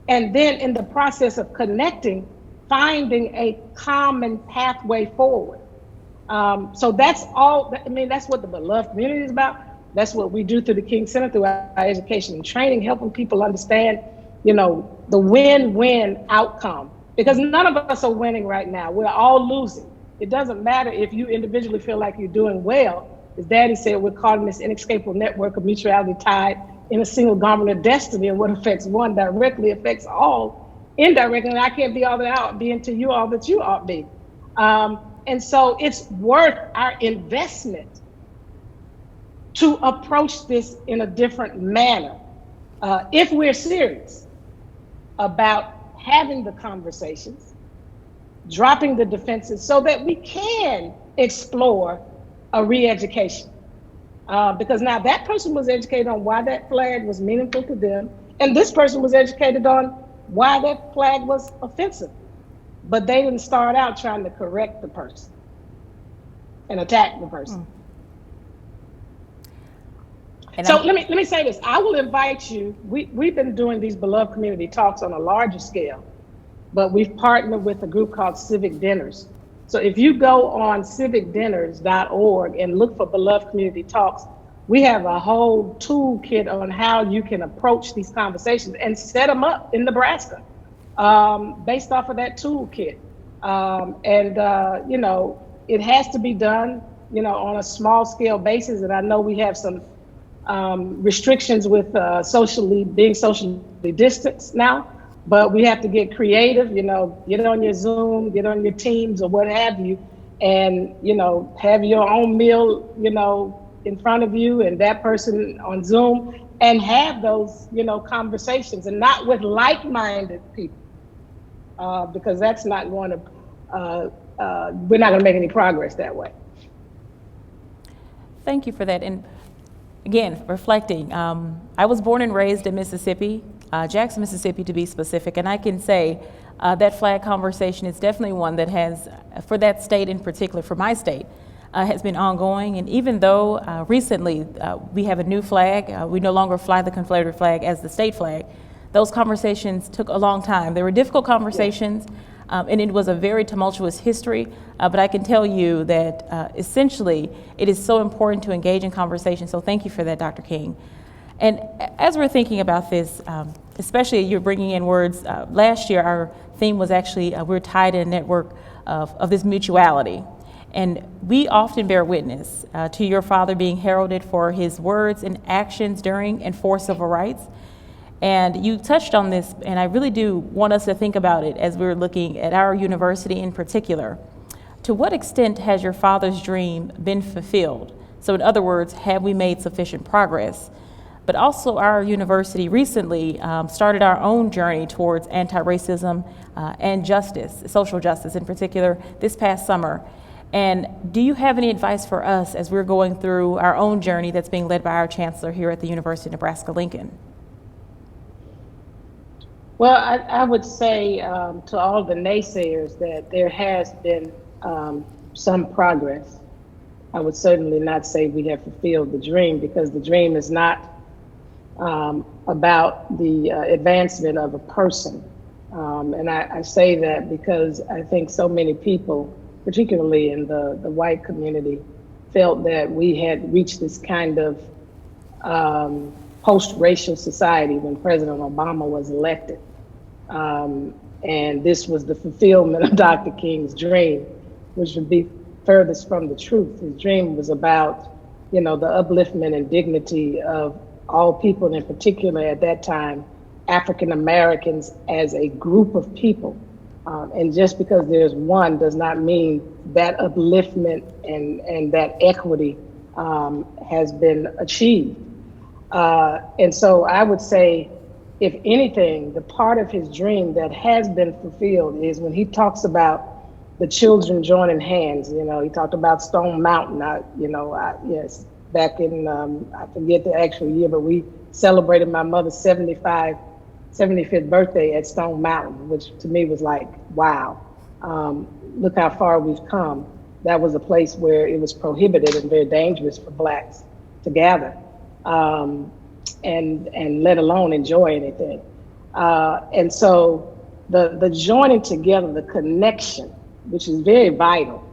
And then in the process of connecting, finding a common pathway forward. So that's all, I mean, that's what the beloved community is about. That's what we do through the King Center, through our education and training, helping people understand, you know, the win-win outcome. Because none of us are winning right now. We're all losing. It doesn't matter if you individually feel like you're doing well. As Daddy said, we're caught in this inescapable network of mutuality tied in a single garment of destiny, and what affects one directly affects all indirectly. And I can't be all that I ought to be until you all that you ought to be. And so it's worth our investment to approach this in a different manner. If we're serious about having the conversations, dropping the defenses so that we can explore a re-education. Because now that person was educated on why that flag was meaningful to them, and this person was educated on why that flag was offensive. But they didn't start out trying to correct the person and attack the person. So let me say this. I will invite you. We've been doing these beloved community talks on a larger scale, but we've partnered with a group called Civic Dinners. So if you go on civicdinners.org and look for beloved community talks, we have a whole toolkit on how you can approach these conversations and set them up in Nebraska based off of that toolkit. You know, it has to be done, you know, on a small scale basis. And I know we have some restrictions with being socially distanced now, but we have to get creative, you know, get on your Zoom, get on your Teams or what have you, and, you know, have your own meal, you know, in front of you and that person on Zoom, and have those, you know, conversations, and not with like-minded people, because that's not going to, we're not going to make any progress that way. Thank you for that. And again, reflecting, I was born and raised in Mississippi, Jackson, Mississippi to be specific, and I can say that flag conversation is definitely one that has, for that state in particular, for my state, has been ongoing. And even though recently we have a new flag, we no longer fly the Confederate flag as the state flag, those conversations took a long time. They were difficult conversations, and it was a very tumultuous history, but I can tell you that essentially it is so important to engage in conversation. So thank you for that, Dr. King. And as we're thinking about this, especially you're bringing in words, last year our theme was actually we're tied in a network of this mutuality. And we often bear witness to your father being heralded for his words and actions during and for civil rights. And you touched on this, and I really do want us to think about it as we're looking at our university in particular. To what extent has your father's dream been fulfilled? So in other words, have we made sufficient progress? But also our university recently started our own journey towards anti-racism and justice, social justice in particular, this past summer. And do you have any advice for us as we're going through our own journey that's being led by our Chancellor here at the University of Nebraska-Lincoln? Well, I would say to all the naysayers that there has been some progress. I would certainly not say we have fulfilled the dream, because the dream is not about the advancement of a person. And I say that because I think so many people, particularly in the white community, felt that we had reached this kind of post-racial society when President Obama was elected. And this was the fulfillment of Dr. King's dream, which would be furthest from the truth. His dream was about, you know, the upliftment and dignity of all people, and in particular at that time, African Americans as a group of people. And just because there's one does not mean that upliftment and that equity has been achieved. And so I would say, if anything, the part of his dream that has been fulfilled is when he talks about the children joining hands. You know, he talked about Stone Mountain. Yes, back in, I forget the actual year, but we celebrated my mother's 75th birthday at Stone Mountain, which to me was like, wow, look how far we've come. That was a place where it was prohibited and very dangerous for Blacks to gather, and let alone enjoy anything. And so the joining together, the connection, which is very vital,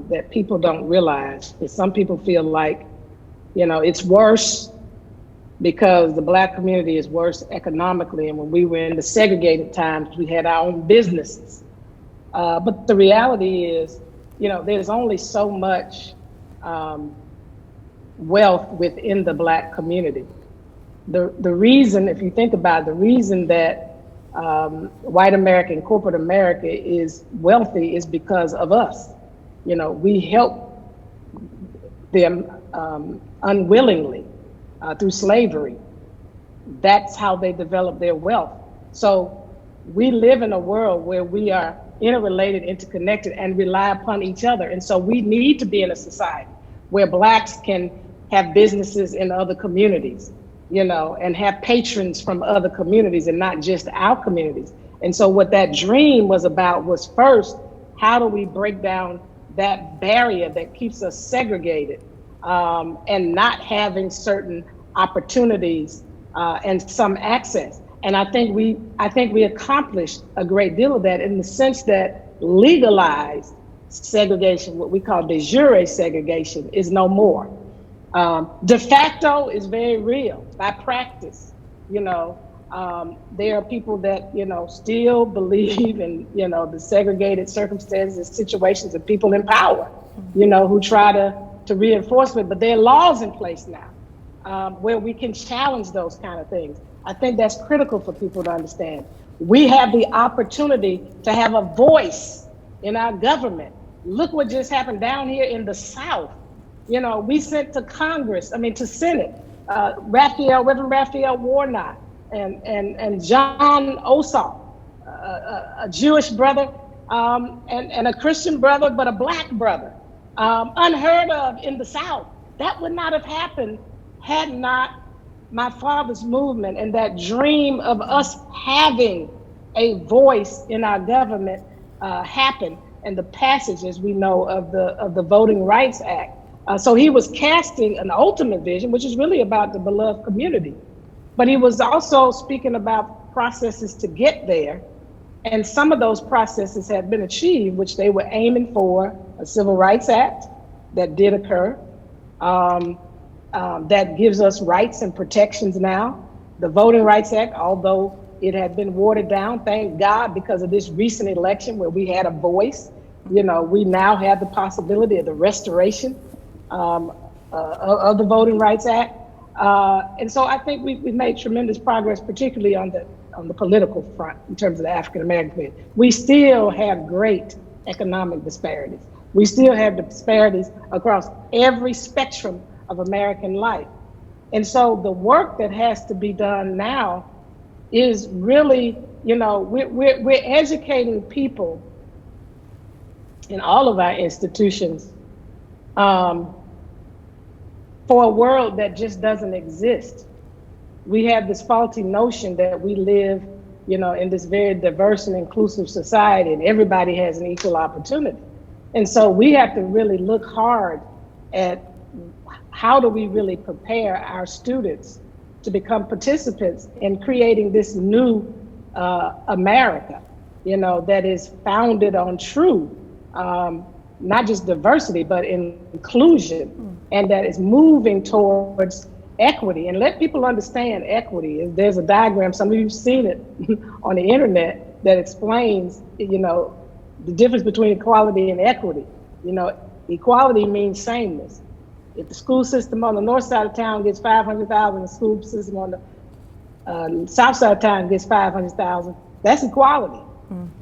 that people don't realize, that some people feel like, you know, it's worse because the Black community is worse economically. And when we were in the segregated times, we had our own businesses. But the reality is, you know, there's only so much wealth within the Black community. The reason, if you think about it, the reason that white America and corporate America is wealthy is because of us. You know, we help them unwillingly through slavery. That's how they develop their wealth. So we live in a world where we are interrelated, interconnected, and rely upon each other. And so we need to be in a society where Blacks can have businesses in other communities, you know, and have patrons from other communities and not just our communities. And so what that dream was about was, first, how do we break down that barrier that keeps us segregated and not having certain opportunities and some access. And I think we accomplished a great deal of that in the sense that legalized segregation, what we call de jure segregation, is no more. De facto is very real. By practice, you know, there are people that, you know, still believe in, you know, the segregated circumstances, situations of people in power, you know, who try to reinforce it. But there are laws in place now where we can challenge those kind of things. I think that's critical for people to understand. We have the opportunity to have a voice in our government. Look what just happened down here in the South. You know, we sent to Senate, Reverend Raphael Warnock and John Ossoff, a Jewish brother and a Christian brother, but a Black brother, unheard of in the South. That would not have happened had not my father's movement and that dream of us having a voice in our government happen, and the passage, as we know, of the Voting Rights Act. So he was casting an ultimate vision, which is really about the beloved community. But he was also speaking about processes to get there. And some of those processes have been achieved, which they were aiming for: a Civil Rights Act that did occur, that gives us rights and protections now. The Voting Rights Act, although it had been watered down, thank God, because of this recent election where we had a voice, you know, we now have the possibility of the restoration of the Voting Rights Act. And so I think we've made tremendous progress, particularly on the political front in terms of the African American community. We still have great economic disparities. We still have disparities across every spectrum of American life. And so the work that has to be done now is really, you know, we're educating people in all of our institutions for a world that just doesn't exist. We have this faulty notion that we live, you know, in this very diverse and inclusive society and everybody has an equal opportunity. And so we have to really look hard at how do we really prepare our students to become participants in creating this new America, you know, that is founded on true, not just diversity, but inclusion, and that is moving towards equity. And let people understand equity. There's a diagram, some of you have seen it on the internet, that explains, you know, the difference between equality and equity. You know, equality means sameness. If the school system on the north side of town gets 500,000, the school system on the south side of town gets 500,000, that's equality.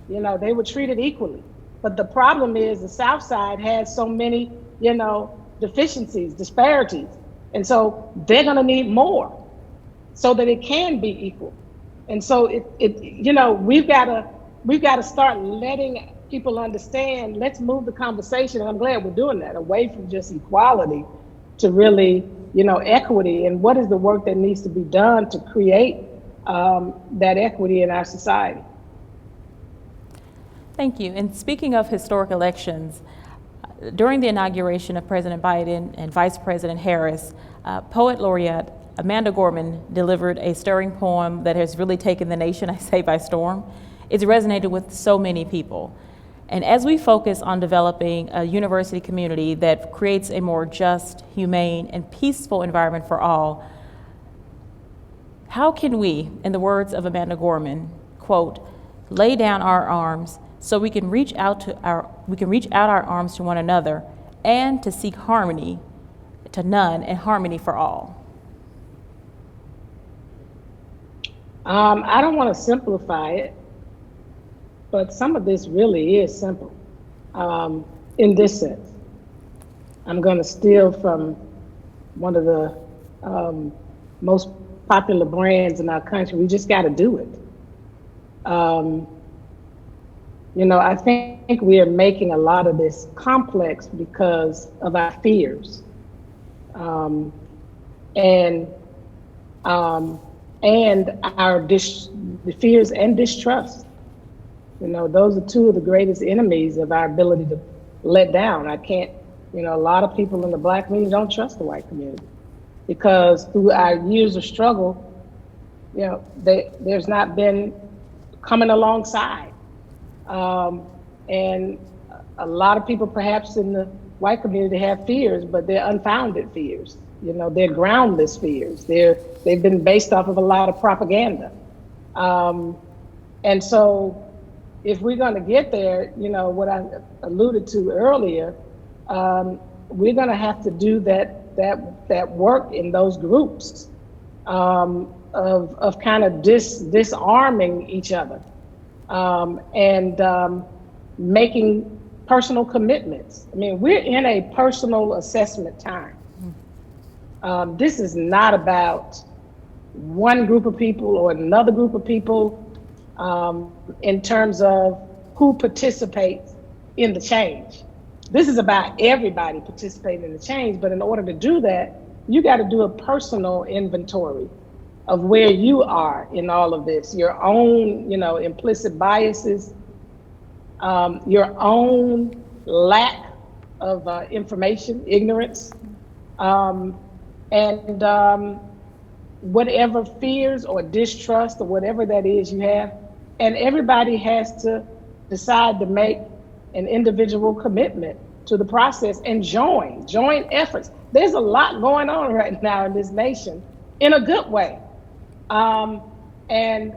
You know, they were treated equally. But the problem is the south side has so many, you know, deficiencies, disparities. And so they're gonna need more so that it can be equal. And so you know, we've gotta start letting people understand, let's move the conversation, and I'm glad we're doing that, away from just equality to really, you know, equity, and what is the work that needs to be done to create that equity in our society. Thank you. And speaking of historic elections, during the inauguration of President Biden and Vice President Harris, Poet Laureate Amanda Gorman delivered a stirring poem that has really taken the nation, I say, by storm. It's resonated with so many people. And as we focus on developing a university community that creates a more just, humane, and peaceful environment for all, how can we, in the words of Amanda Gorman, quote, lay down our arms so we can reach out our arms to one another and to seek harmony to none and harmony for all? I don't want to simplify it, but some of this really is simple. In this sense, I'm going to steal from one of the most popular brands in our country. We just got to do it. You know, I think we are making a lot of this complex because of our fears, and our the fears and distrust. You know, those are two of the greatest enemies of our ability to let down. You know, a lot of people in the Black community don't trust the white community because through our years of struggle, you know, there's not been coming alongside. And a lot of people perhaps in the white community have fears, but they're unfounded fears. You know, they're groundless fears. They've been based off of a lot of propaganda. And so if we're going to get there, you know, what I alluded to earlier, we're going to have to do that work in those groups of kind of disarming each other and making personal commitments. I mean, we're in a personal assessment time. This is not about one group of people or another group of people in terms of who participates in the change. This is about everybody participating in the change, but in order to do that, you got to do a personal inventory of where you are in all of this, your own, you know, implicit biases, your own lack of information, ignorance, and whatever fears or distrust or whatever that is you have. And everybody has to decide to make an individual commitment to the process and join efforts. There's a lot going on right now in this nation in a good way. And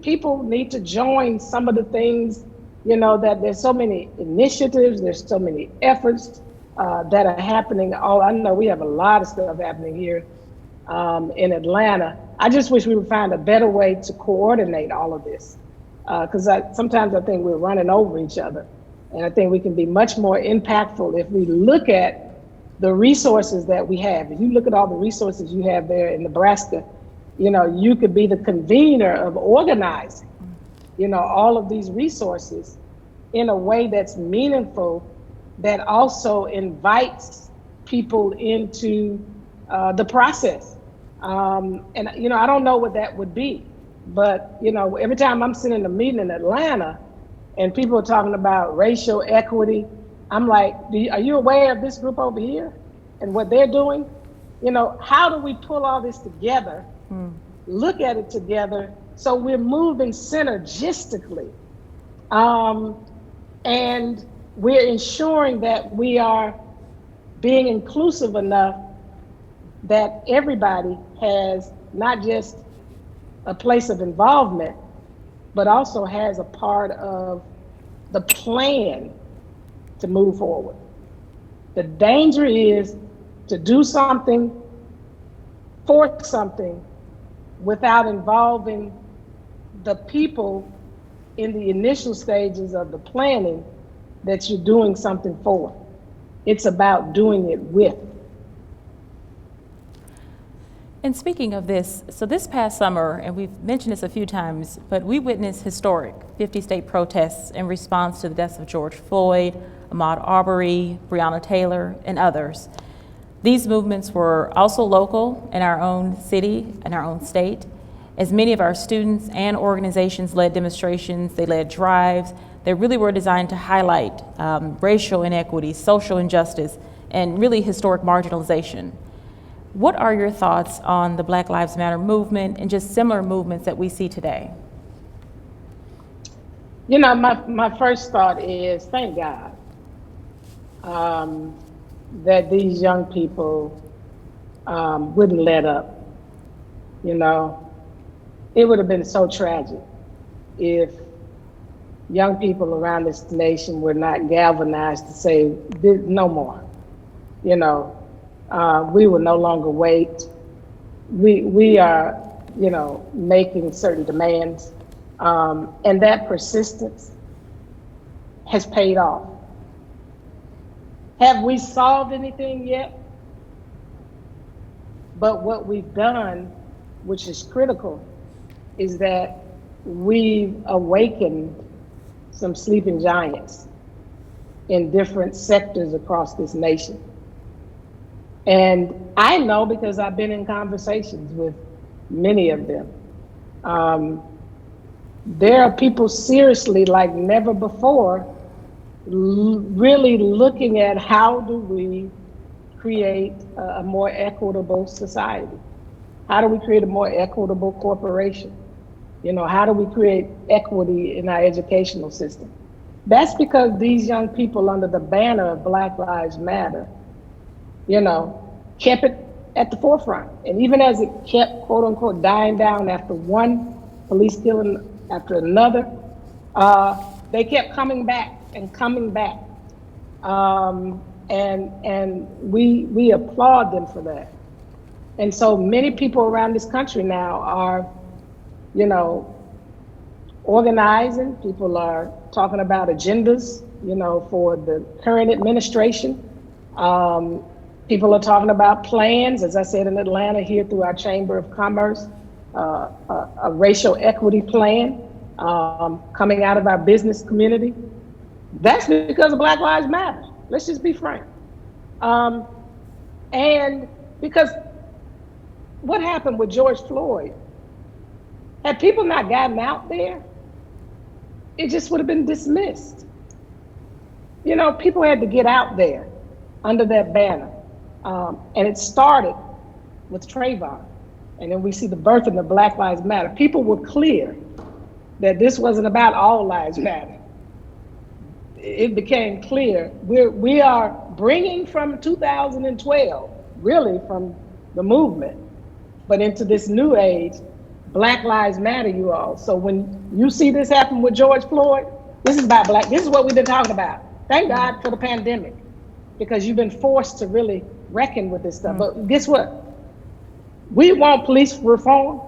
people need to join some of the things, you know, that there's so many initiatives, there's so many efforts that are happening. I know we have a lot of stuff happening here in Atlanta. I just wish we would find a better way to coordinate all of this. Because sometimes I think we're running over each other. And I think we can be much more impactful if we look at the resources that we have. If you look at all the resources you have there in Nebraska, you know, you could be the convener of organizing, you know, all of these resources in a way that's meaningful, that also invites people into the process. And, you know, I don't know what that would be, but, you know, every time I'm sitting in a meeting in Atlanta and people are talking about racial equity, I'm like, are you aware of this group over here and what they're doing? You know, how do we pull all this together, look at it together, so we're moving synergistically, and we're ensuring that we are being inclusive enough that everybody has not just a place of involvement, but also has a part of the plan to move forward. The danger is to do something for something without involving the people in the initial stages of the planning that you're doing something for. It's about doing it with. And speaking of this, so this past summer, and we've mentioned this a few times, but we witnessed historic 50-state protests in response to the deaths of George Floyd, Ahmaud Arbery, Breonna Taylor, and others. These movements were also local in our own city and our own state, as many of our students and organizations led demonstrations, they led drives that really were designed to highlight racial inequity, social injustice, and really historic marginalization. What are your thoughts on the Black Lives Matter movement and just similar movements that we see today? You know, my first thought is, thank God that these young people wouldn't let up. You know, it would have been so tragic if young people around this nation were not galvanized to say, no more. You know, we will no longer wait. We are, you know, making certain demands, and that persistence has paid off. Have we solved anything yet? But what we've done, which is critical, is that we've awakened some sleeping giants in different sectors across this nation. And I know because I've been in conversations with many of them. There are people seriously, like never before, really looking at how do we create a more equitable society? How do we create a more equitable corporation? You know, how do we create equity in our educational system? That's because these young people under the banner of Black Lives Matter, you know, kept it at the forefront. And even as it kept, quote unquote, dying down after one police killing after another, they kept coming back and coming back. And we applaud them for that. And so many people around this country now are, you know, organizing. People are talking about agendas, you know, for the current administration. People are talking about plans, as I said in Atlanta here through our Chamber of Commerce, a racial equity plan coming out of our business community. That's because of Black Lives Matter. Let's just be frank. And because what happened with George Floyd, had people not gotten out there, it just would have been dismissed. You know, people had to get out there under that banner. And it started with Trayvon. And then we see the birth of the Black Lives Matter. People were clear that this wasn't about all lives matter. It became clear. We are bringing from 2012, really from the movement, but into this new age, Black Lives Matter, you all. So when you see this happen with George Floyd, this is about this is what we've been talking about. Thank God for the pandemic, because you've been forced to really reckon with this stuff. But guess what? We want police reform,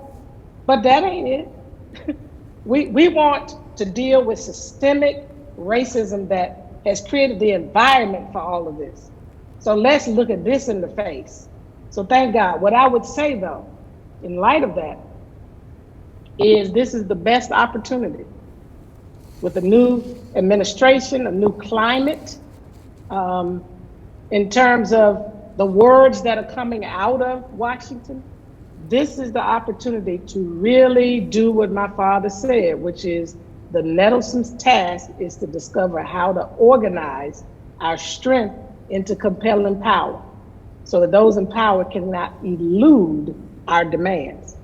but that ain't it. We want to deal with systemic racism that has created the environment for all of this. So let's look at this in the face. So thank God. What I would say though, in light of that, is this is the best opportunity with a new administration, a new climate, in terms of the words that are coming out of Washington. This is the opportunity to really do what my father said, which is the nettlesome task is to discover how to organize our strength into compelling power so that those in power cannot elude our demands.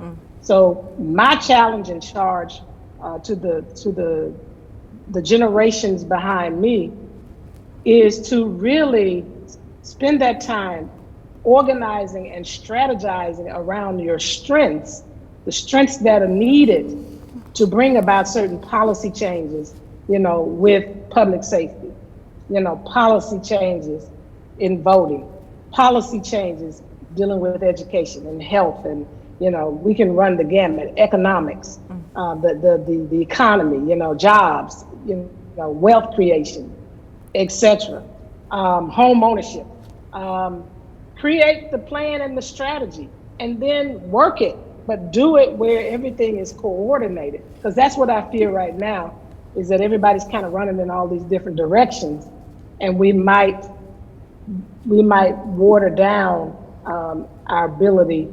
So my challenge and charge to the generations behind me is to really spend that time organizing and strategizing around your strengths, the strengths that are needed to bring about certain policy changes, you know, with public safety, you know, policy changes in voting, policy changes dealing with education and health, and we can run the gamut. Economics, the economy, jobs, wealth creation, etc. Home ownership. Create the plan and the strategy, and then work it, but do it where everything is coordinated. Because that's what I fear right now, is that everybody's kind of running in all these different directions, and we might water down our ability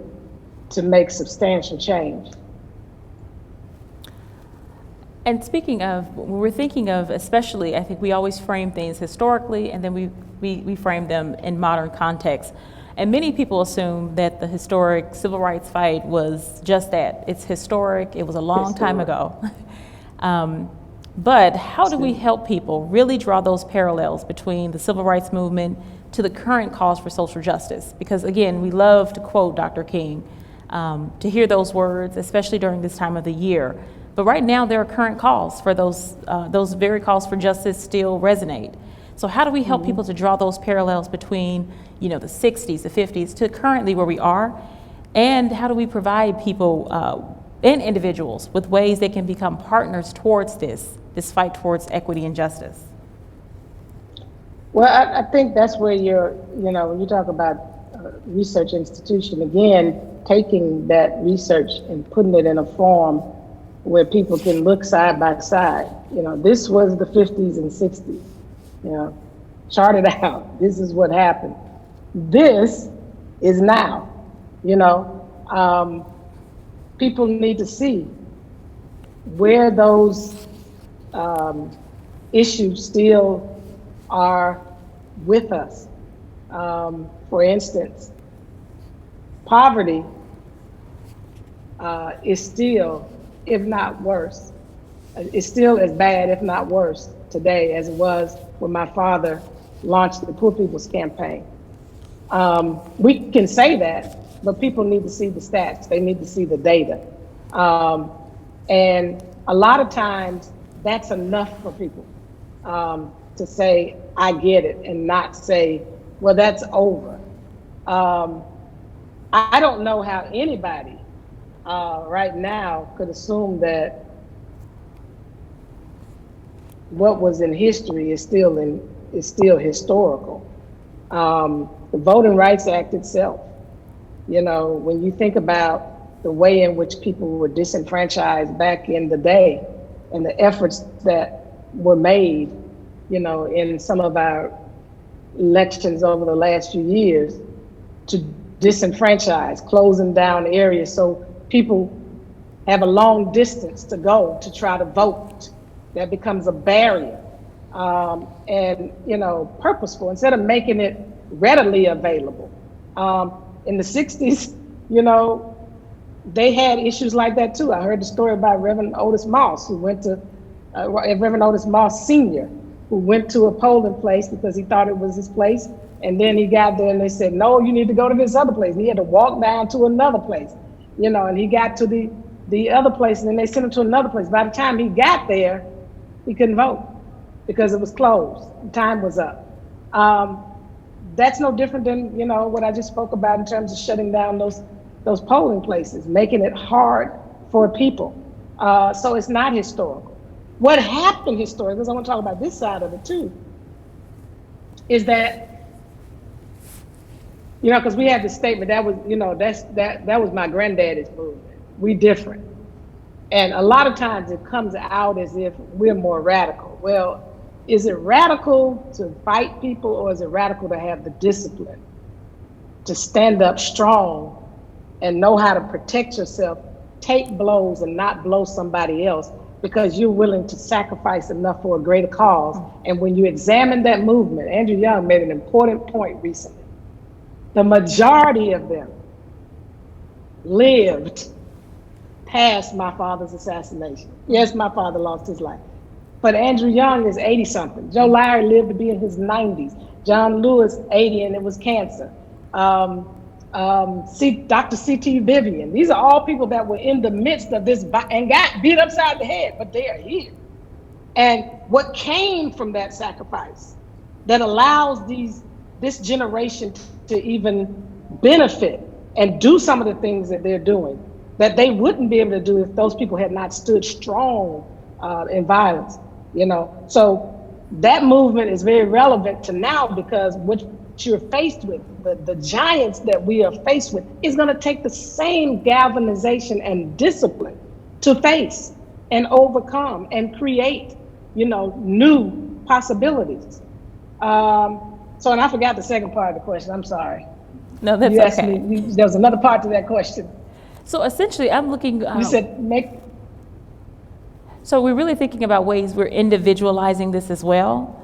to make substantial change. And speaking of, when we're thinking of, especially, I think we always frame things historically, and then we frame them in modern context. And many people assume that the historic civil rights fight was just that. It's historic, it was a long time ago. But how do we help people really draw those parallels between the civil rights movement to the current calls for social justice? Because again, we love to quote Dr. King, to hear those words, especially during this time of the year. But right now, there are current calls for those very calls for justice still resonate. So how do we help people to draw those parallels between, the 60s, the 50s, to currently where we are? And how do we provide people and individuals with ways they can become partners towards this fight towards equity and justice? Well, I think that's where when you talk about research institution, again, taking that research and putting it in a form where people can look side by side. This was the 50s and 60s. Chart it out. This is what happened. This is now. People need to see where those issues still are with us. For instance, poverty is still, if not worse, it's still as bad, if not worse, today as it was when my father launched the Poor People's Campaign. We can say that, but people need to see the stats. They need to see the data. And a lot of times that's enough for people to say, I get it, and not say, well, that's over. I don't know how anybody right now could assume that what was in history is still historical. The Voting Rights Act itself, when you think about the way in which people were disenfranchised back in the day, and the efforts that were made, in some of our elections over the last few years to disenfranchise, closing down areas so people have a long distance to go to try to vote. That becomes a barrier, and purposeful, instead of making it readily available. In the 60s, they had issues like that too. I heard the story about Reverend Otis Moss, who went to, Reverend Otis Moss Sr., who went to a polling place because he thought it was his place. And then he got there and they said, no, you need to go to this other place. And he had to walk down to another place, and he got to the other place, and then they sent him to another place. By the time he got there, he couldn't vote because it was closed. Time was up. That's no different than, what I just spoke about in terms of shutting down those polling places, making it hard for people. So it's not historical. What happened historically, because I want to talk about this side of it too, is that, because we had this statement that was, that was my granddaddy's movement. We different. And a lot of times it comes out as if we're more radical. Well, is it radical to fight people, or is it radical to have the discipline to stand up strong and know how to protect yourself, take blows and not blow somebody else because you're willing to sacrifice enough for a greater cause? And when you examine that movement, Andrew Young made an important point recently. The majority of them lived past my father's assassination. Yes, my father lost his life, but Andrew Young is 80-something. Joe Lowry lived to be in his 90s. John Lewis, 80, and it was cancer. Dr. C.T. Vivian. These are all people that were in the midst of this and got beat upside the head, but they are here. And what came from that sacrifice that allows these this generation to even benefit and do some of the things that they're doing that they wouldn't be able to do if those people had not stood strong in violence, you know. So that movement is very relevant to now, because what you're faced with, the giants that we are faced with, is going to take the same galvanization and discipline to face and overcome and create, you know, new possibilities. So, and I forgot the second part of the question. I'm sorry. No, that's you asked okay. There was another part to that question. So essentially, I'm looking. You said make. So we're really thinking about ways we're individualizing this as well,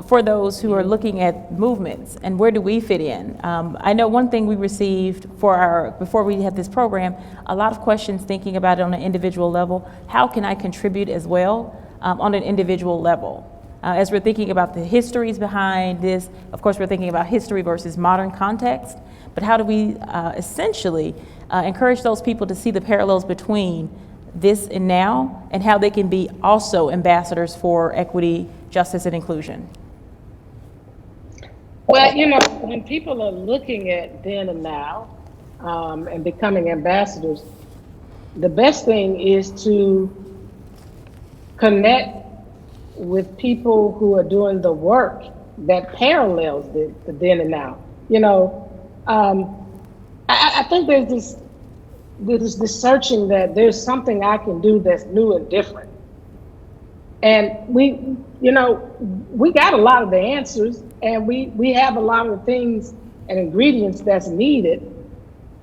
for those who are looking at movements and where do we fit in. I know one thing we received before we had this program, a lot of questions thinking about it on an individual level. How can I contribute as well on an individual level? As we're thinking about the histories behind this, of course, we're thinking about history versus modern context, but how do we essentially encourage those people to see the parallels between this and now, and how they can be also ambassadors for equity, justice, and inclusion? Well, you know, when people are looking at then and now and becoming ambassadors, the best thing is to connect with people who are doing the work that parallels the then and now. You know, I think there's this searching that there's something I can do that's new and different. And we got a lot of the answers, and we have a lot of the things and ingredients that's needed.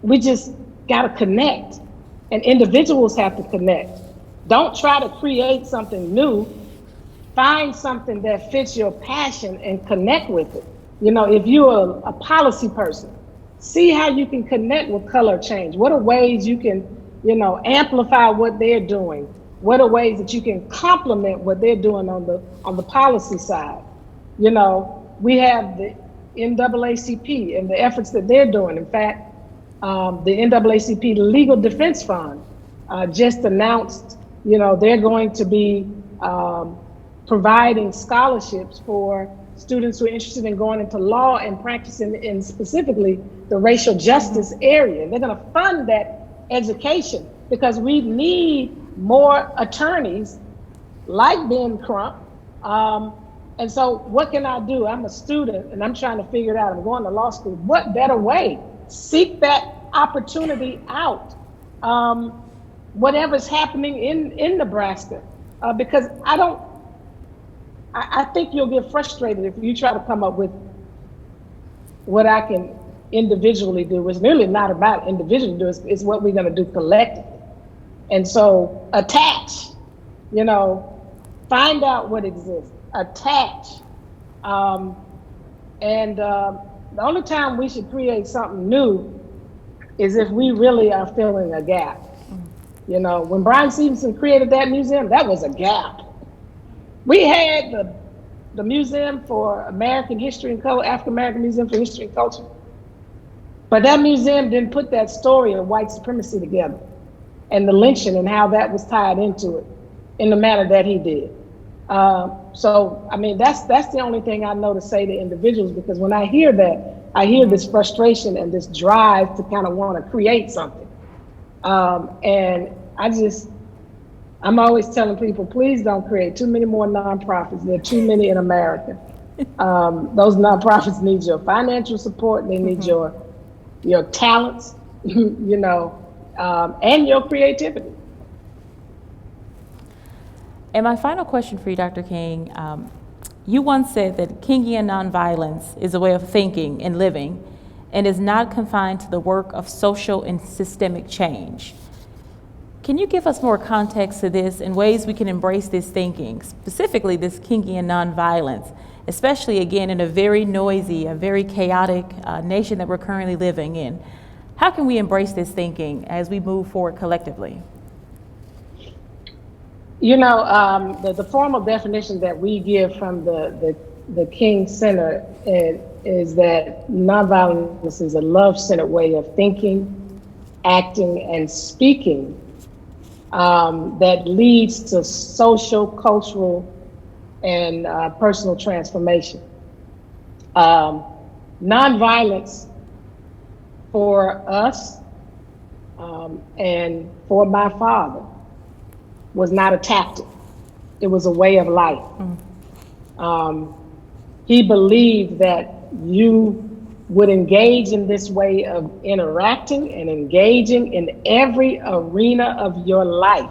We just got to connect, and individuals have to connect. Don't try to create something new. Find something that fits your passion and connect with it. You know, if you're a policy person, see how you can connect with color change. What are ways you can, you know, amplify what they're doing? What are ways that you can complement what they're doing on the policy side? You know, we have the NAACP and the efforts that they're doing. In fact, the NAACP Legal Defense Fund just announced, you know, they're going to be providing scholarships for students who are interested in going into law and practicing in specifically the racial justice area. They're going to fund that education because we need more attorneys like Ben Crump. And so what can I do? I'm a student and I'm trying to figure it out. I'm going to law school. What better way? Seek that opportunity out. Whatever's happening in Nebraska, because I think you'll get frustrated if you try to come up with what I can individually do. It's really not about individually do, it's what we're going to do collectively. And so attach, you know, find out what exists, attach. And the only time we should create something new is if we really are filling a gap. You know, when Brian Stevenson created that museum, that was a gap. We had the Museum for American History and Culture, African American Museum for History and Culture. But that museum didn't put that story of white supremacy together and the lynching and how that was tied into it in the manner that he did. So, I mean, that's the only thing I know to say to individuals, because when I hear that, I hear this frustration and this drive to kind of want to create something. And I'm always telling people, please don't create too many more nonprofits. There are too many in America. Those nonprofits need your financial support. They need your talents, you know, and your creativity. And my final question for you, Dr. King, you once said that Kingian nonviolence is a way of thinking and living and is not confined to the work of social and systemic change. Can you give us more context to this and ways we can embrace this thinking, specifically this Kingian nonviolence, especially again in a very noisy, a very chaotic nation that we're currently living in? How can we embrace this thinking as we move forward collectively? You know, the formal definition that we give from the King Center is that nonviolence is a love-centered way of thinking, acting, and speaking that leads to social, cultural, and personal transformation. nonviolence for us and for my father was not a tactic. It was a way of life. He believed that you would engage in this way of interacting and engaging in every arena of your life,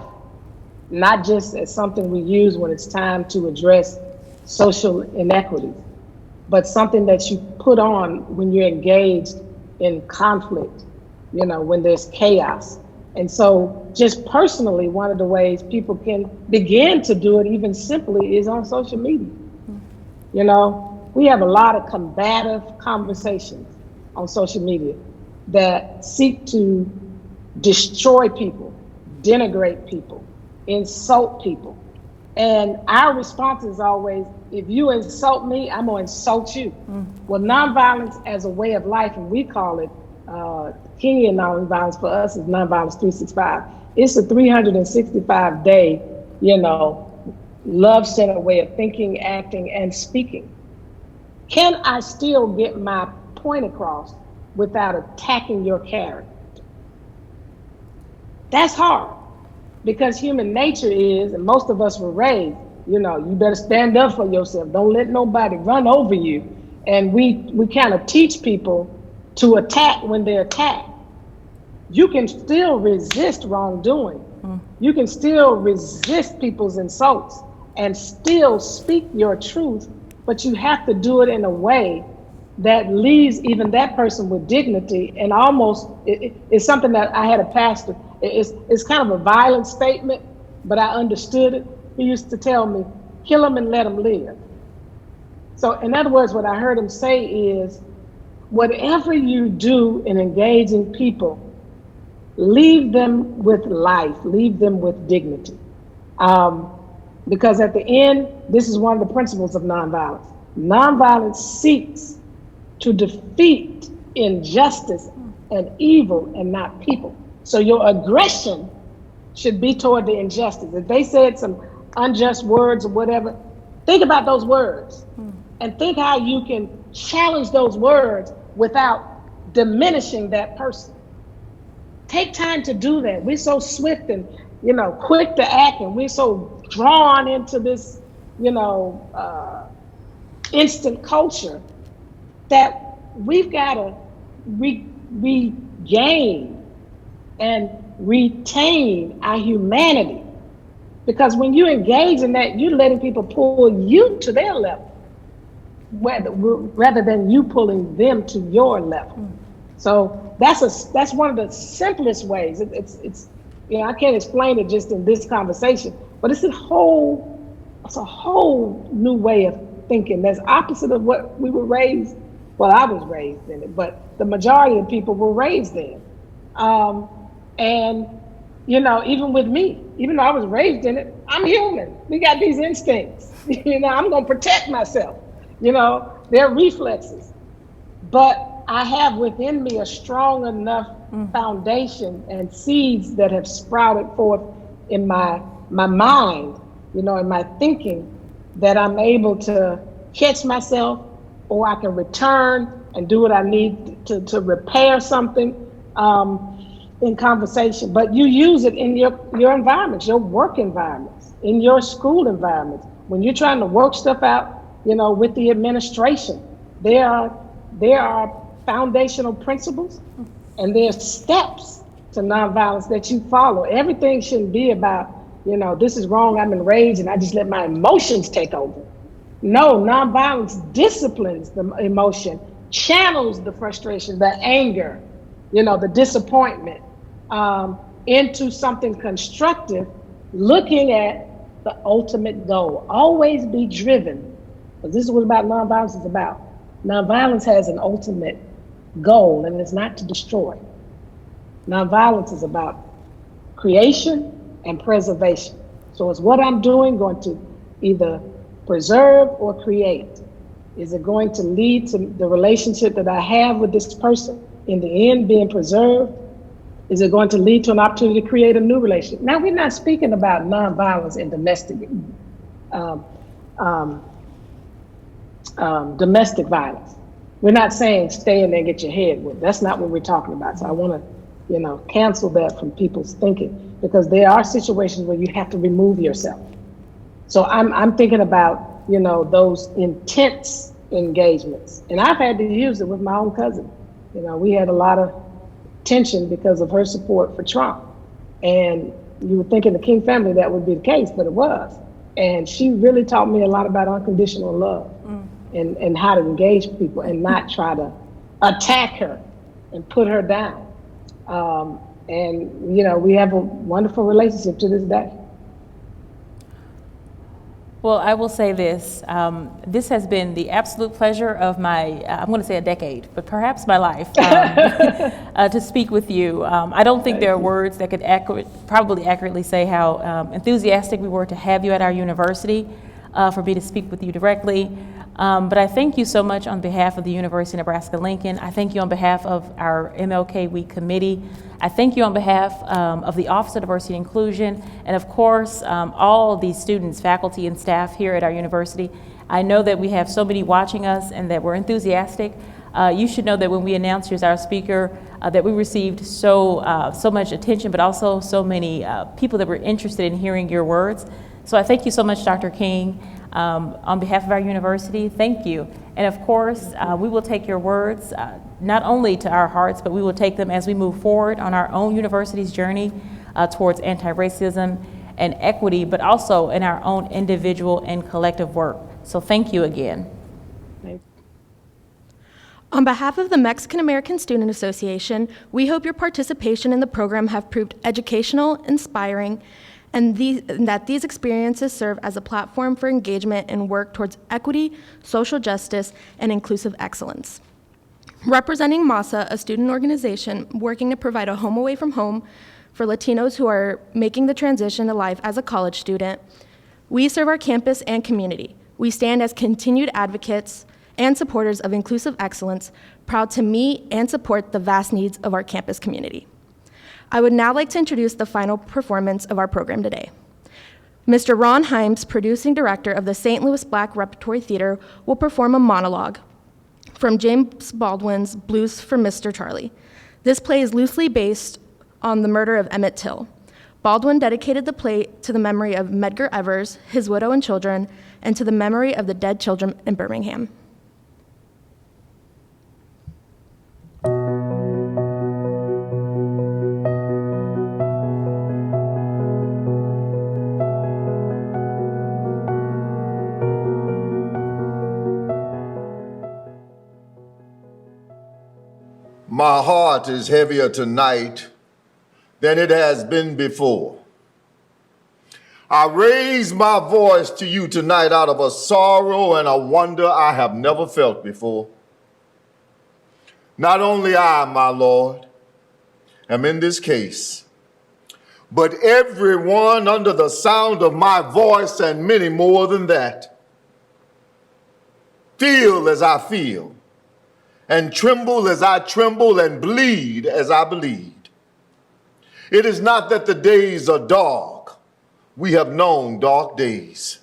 not just as something we use when it's time to address social inequities, but something that you put on when you're engaged in conflict, you know, when there's chaos. And so just personally, one of the ways people can begin to do it even simply is on social media. You know, we have a lot of combative conversations on social media that seek to destroy people, denigrate people, insult people. And our response is always, if you insult me, I'm gonna insult you. Well, nonviolence as a way of life, and we call it Kenyan nonviolence, for us is nonviolence 365. It's a 365-day, you know, love-centered way of thinking, acting, and speaking. Can I still get my point across without attacking your character? That's hard, because human nature is, and most of us were raised, you know, you better stand up for yourself. Don't let nobody run over you. And we kind of teach people to attack when they're attacked. You can still resist wrongdoing. You can still resist people's insults and still speak your truth, but you have to do it in a way that leaves even that person with dignity. And almost, it's something that I had a pastor, it's kind of a violent statement, but I understood it. He used to tell me, kill them and let them live. So in other words, what I heard him say is, whatever you do in engaging people, leave them with life, leave them with dignity. Because at the end, this is one of the principles of nonviolence. Nonviolence seeks to defeat injustice and evil and not people. So your aggression should be toward the injustice. If they said some unjust words or whatever, think about those words and think how you can challenge those words without diminishing that person. Take time to do that. We're so swift and, you know, quick to act, and we're so drawn into this, you know, instant culture that we've got to regain and retain our humanity. Because when you engage in that, you're letting people pull you to their level, rather than you pulling them to your level. So that's one of the simplest ways. It's you know, I can't explain it just in this conversation, but it's a whole new way of thinking that's opposite of what we were raised. Well, I was raised in it, but the majority of people were raised in. And you know, even with me, even though I was raised in it, I'm human. We got these instincts. You know, I'm gonna protect myself. You know, they're reflexes. But I have within me a strong enough foundation and seeds that have sprouted forth in my mind, you know, in my thinking, that I'm able to catch myself, or I can return and do what I need to repair something in conversation. But you use it in your environments, your work environments, in your school environments. When you're trying to work stuff out, you know, with the administration, there are foundational principles and there's steps to nonviolence that you follow. Everything shouldn't be about, you know, this is wrong, I'm enraged, and I just let my emotions take over. No, nonviolence disciplines the emotion, channels the frustration, the anger, you know, the disappointment into something constructive, looking at the ultimate goal. Always be driven, because this is what nonviolence is about. Nonviolence has an ultimate goal, and it's not to destroy. Nonviolence is about creation and preservation. So is what I'm doing going to either preserve or create? Is it going to lead to the relationship that I have with this person in the end being preserved? Is it going to lead to an opportunity to create a new relationship? Now, we're not speaking about nonviolence in domestic violence. we're not saying stay in there and get your head whipped. That's not what we're talking about. So I want to, cancel that from people's thinking, because there are situations where you have to remove yourself. So I'm thinking about, those intense engagements. And I've had to use it with my own cousin. We had a lot of tension because of her support for Trump. And you would think in the King family that would be the case, but it was. And she really taught me a lot about unconditional love and how to engage people and not try to attack her and put her down. And we have a wonderful relationship to this day. Well, I will say this. This has been the absolute pleasure of my, I'm going to say a decade, but perhaps my life, to speak with you. I don't think there are words that could probably accurately say how enthusiastic we were to have you at our university, for me to speak with you directly. But I thank you so much on behalf of the University of Nebraska-Lincoln. I thank you on behalf of our MLK Week committee. I thank you on behalf of the Office of Diversity and Inclusion, and of course, all the students, faculty, and staff here at our university. I know that we have so many watching us and that we're enthusiastic. You should know that when we announced you as our speaker, that we received so much attention, but also so many people that were interested in hearing your words. So I thank you so much, Dr. King. On behalf of our university, thank you. And of course, we will take your words not only to our hearts, but we will take them as we move forward on our own university's journey towards anti-racism and equity, but also in our own individual and collective work. So thank you again. On behalf of the Mexican American Student Association, we hope your participation in the program have proved educational, inspiring, and that these experiences serve as a platform for engagement and work towards equity, social justice, and inclusive excellence. Representing MASA, a student organization working to provide a home away from home for Latinos who are making the transition to life as a college student, we serve our campus and community. We stand as continued advocates and supporters of inclusive excellence, proud to meet and support the vast needs of our campus community. I would now like to introduce the final performance of our program today. Mr. Ron Himes, producing director of the St. Louis Black Repertory Theater, will perform a monologue from James Baldwin's Blues for Mr. Charlie. This play is loosely based on the murder of Emmett Till. Baldwin dedicated the play to the memory of Medgar Evers, his widow and children, and to the memory of the dead children in Birmingham. My heart is heavier tonight than it has been before. I raise my voice to you tonight out of a sorrow and a wonder I have never felt before. Not only I, my Lord, am in this case, but everyone under the sound of my voice and many more than that feel as I feel, and tremble as I tremble, and bleed as I bleed. It is not that the days are dark. We have known dark days.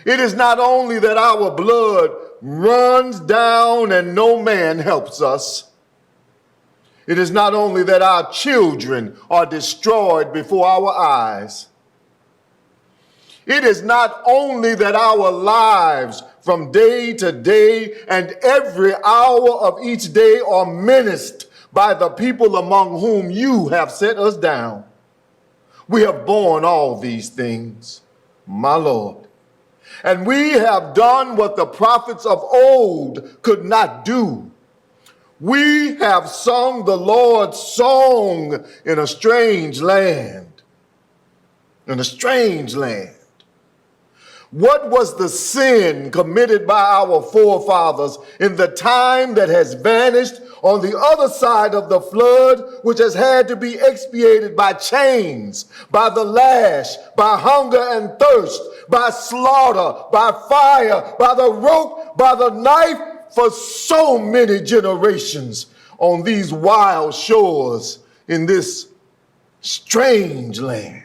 It is not only that our blood runs down and no man helps us. It is not only that our children are destroyed before our eyes. It is not only that our lives from day to day and every hour of each day are menaced by the people among whom you have set us down. We have borne all these things, my Lord, and we have done what the prophets of old could not do. We have sung the Lord's song in a strange land, in a strange land. What was the sin committed by our forefathers in the time that has vanished on the other side of the flood, which has had to be expiated by chains, by the lash, by hunger and thirst, by slaughter, by fire, by the rope, by the knife, for so many generations on these wild shores in this strange land?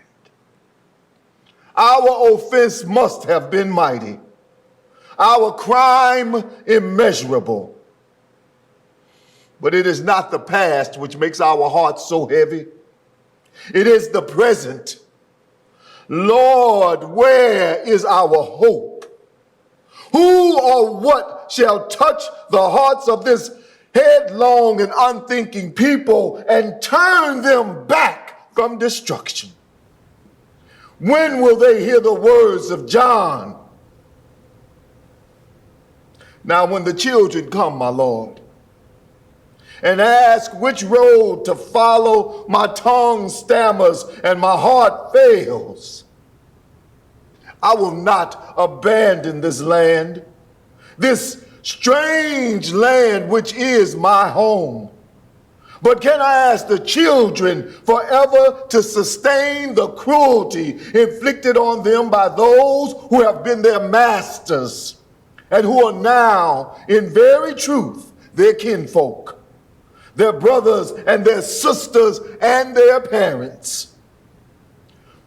Our offense must have been mighty, our crime immeasurable, But it is not the past which makes our hearts so heavy. It is the present. Lord, where is our hope? Who or what shall touch the hearts of this headlong and unthinking people and turn them back from destruction? When will they hear the words of John? Now, when the children come, my Lord, and ask which road to follow, my tongue stammers and my heart fails. I will not abandon this land, this strange land which is my home. But can I ask the children forever to sustain the cruelty inflicted on them by those who have been their masters and who are now, in very truth, their kinfolk, their brothers and their sisters and their parents?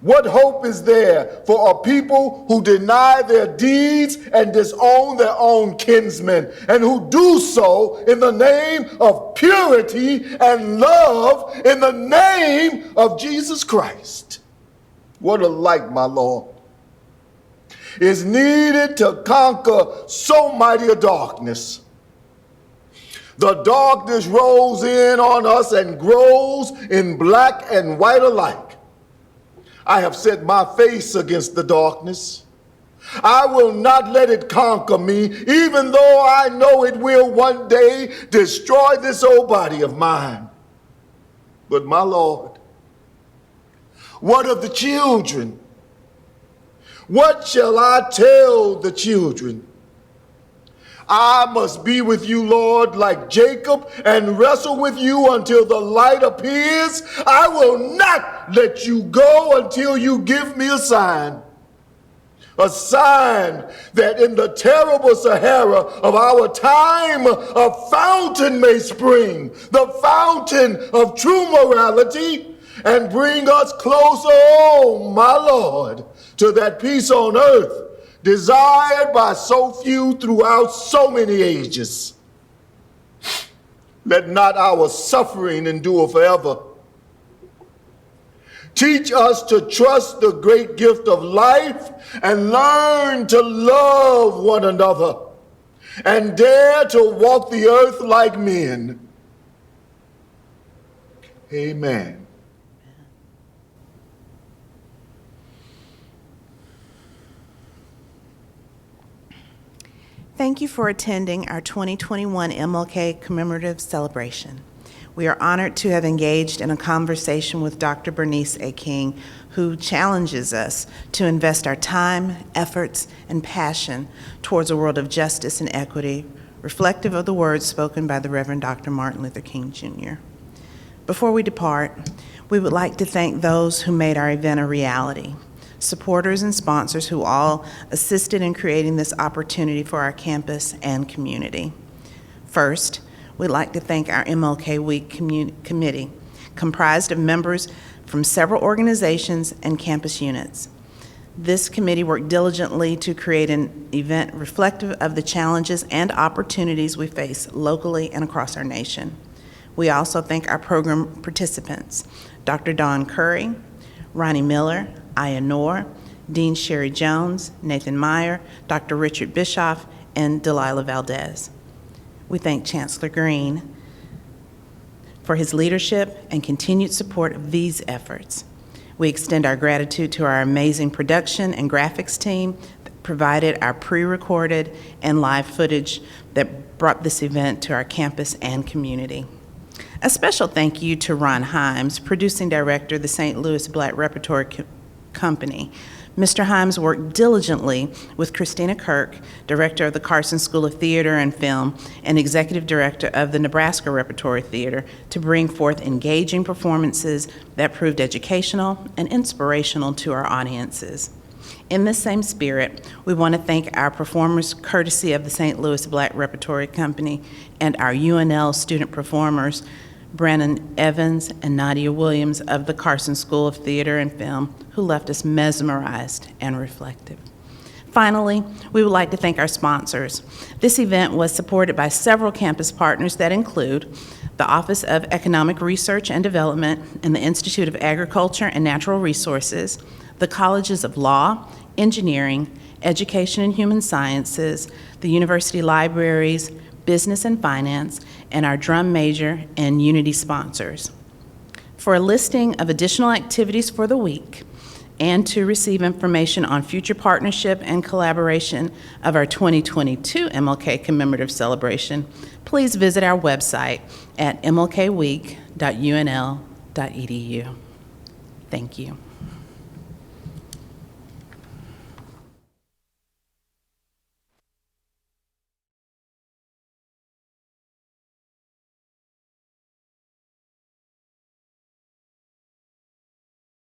What hope is there for a people who deny their deeds and disown their own kinsmen, and who do so in the name of purity and love in the name of Jesus Christ? What a light, my Lord, is needed to conquer so mighty a darkness. The darkness rolls in on us and grows in black and white alike. I have set my face against the darkness. I will not let it conquer me, even though I know it will one day destroy this old body of mine. But my Lord, what of the children? What shall I tell the children? I must be with you, Lord, like Jacob, and wrestle with you until the light appears. I will not let you go until you give me a sign that in the terrible Sahara of our time, a fountain may spring, the fountain of true morality, and bring us closer, oh my Lord, to that peace on earth desired by so few throughout so many ages. Let not our suffering endure forever. Teach us to trust the great gift of life and learn to love one another and dare to walk the earth like men. Amen. Thank you for attending our 2021 MLK Commemorative Celebration. We are honored to have engaged in a conversation with Dr. Bernice A. King, who challenges us to invest our time, efforts, and passion towards a world of justice and equity, reflective of the words spoken by the Reverend Dr. Martin Luther King, Jr. Before we depart, we would like to thank those who made our event a reality, supporters and sponsors who all assisted in creating this opportunity for our campus and community. First, we'd like to thank our MLK Week Committee, comprised of members from several organizations and campus units. This committee worked diligently to create an event reflective of the challenges and opportunities we face locally and across our nation. We also thank our program participants, Dr. Dawn Curry, Ronnie Miller, Aya Noor, Dean Sherry Jones, Nathan Meyer, Dr. Richard Bischoff, and Delilah Valdez. We thank Chancellor Green for his leadership and continued support of these efforts. We extend our gratitude to our amazing production and graphics team that provided our pre-recorded and live footage that brought this event to our campus and community. A special thank you to Ron Himes, producing director of the St. Louis Black Repertory Company. Mr. Himes worked diligently with Christina Kirk, director of the Carson School of Theater and Film and executive director of the Nebraska Repertory Theater, to bring forth engaging performances that proved educational and inspirational to our audiences. In this same spirit, we want to thank our performers courtesy of the St. Louis Black Repertory Company and our UNL student performers, Brandon Evans and Nadia Williams of the Carson School of Theater and Film, who left us mesmerized and reflective. Finally, we would like to thank our sponsors. This event was supported by several campus partners that include the Office of Economic Research and Development, and the Institute of Agriculture and Natural Resources, the Colleges of Law, Engineering, Education and Human Sciences, the university libraries, Business and Finance, and our drum major and Unity sponsors. For a listing of additional activities for the week, and to receive information on future partnership and collaboration of our 2022 MLK Commemorative Celebration, please visit our website at mlkweek.unl.edu. Thank you.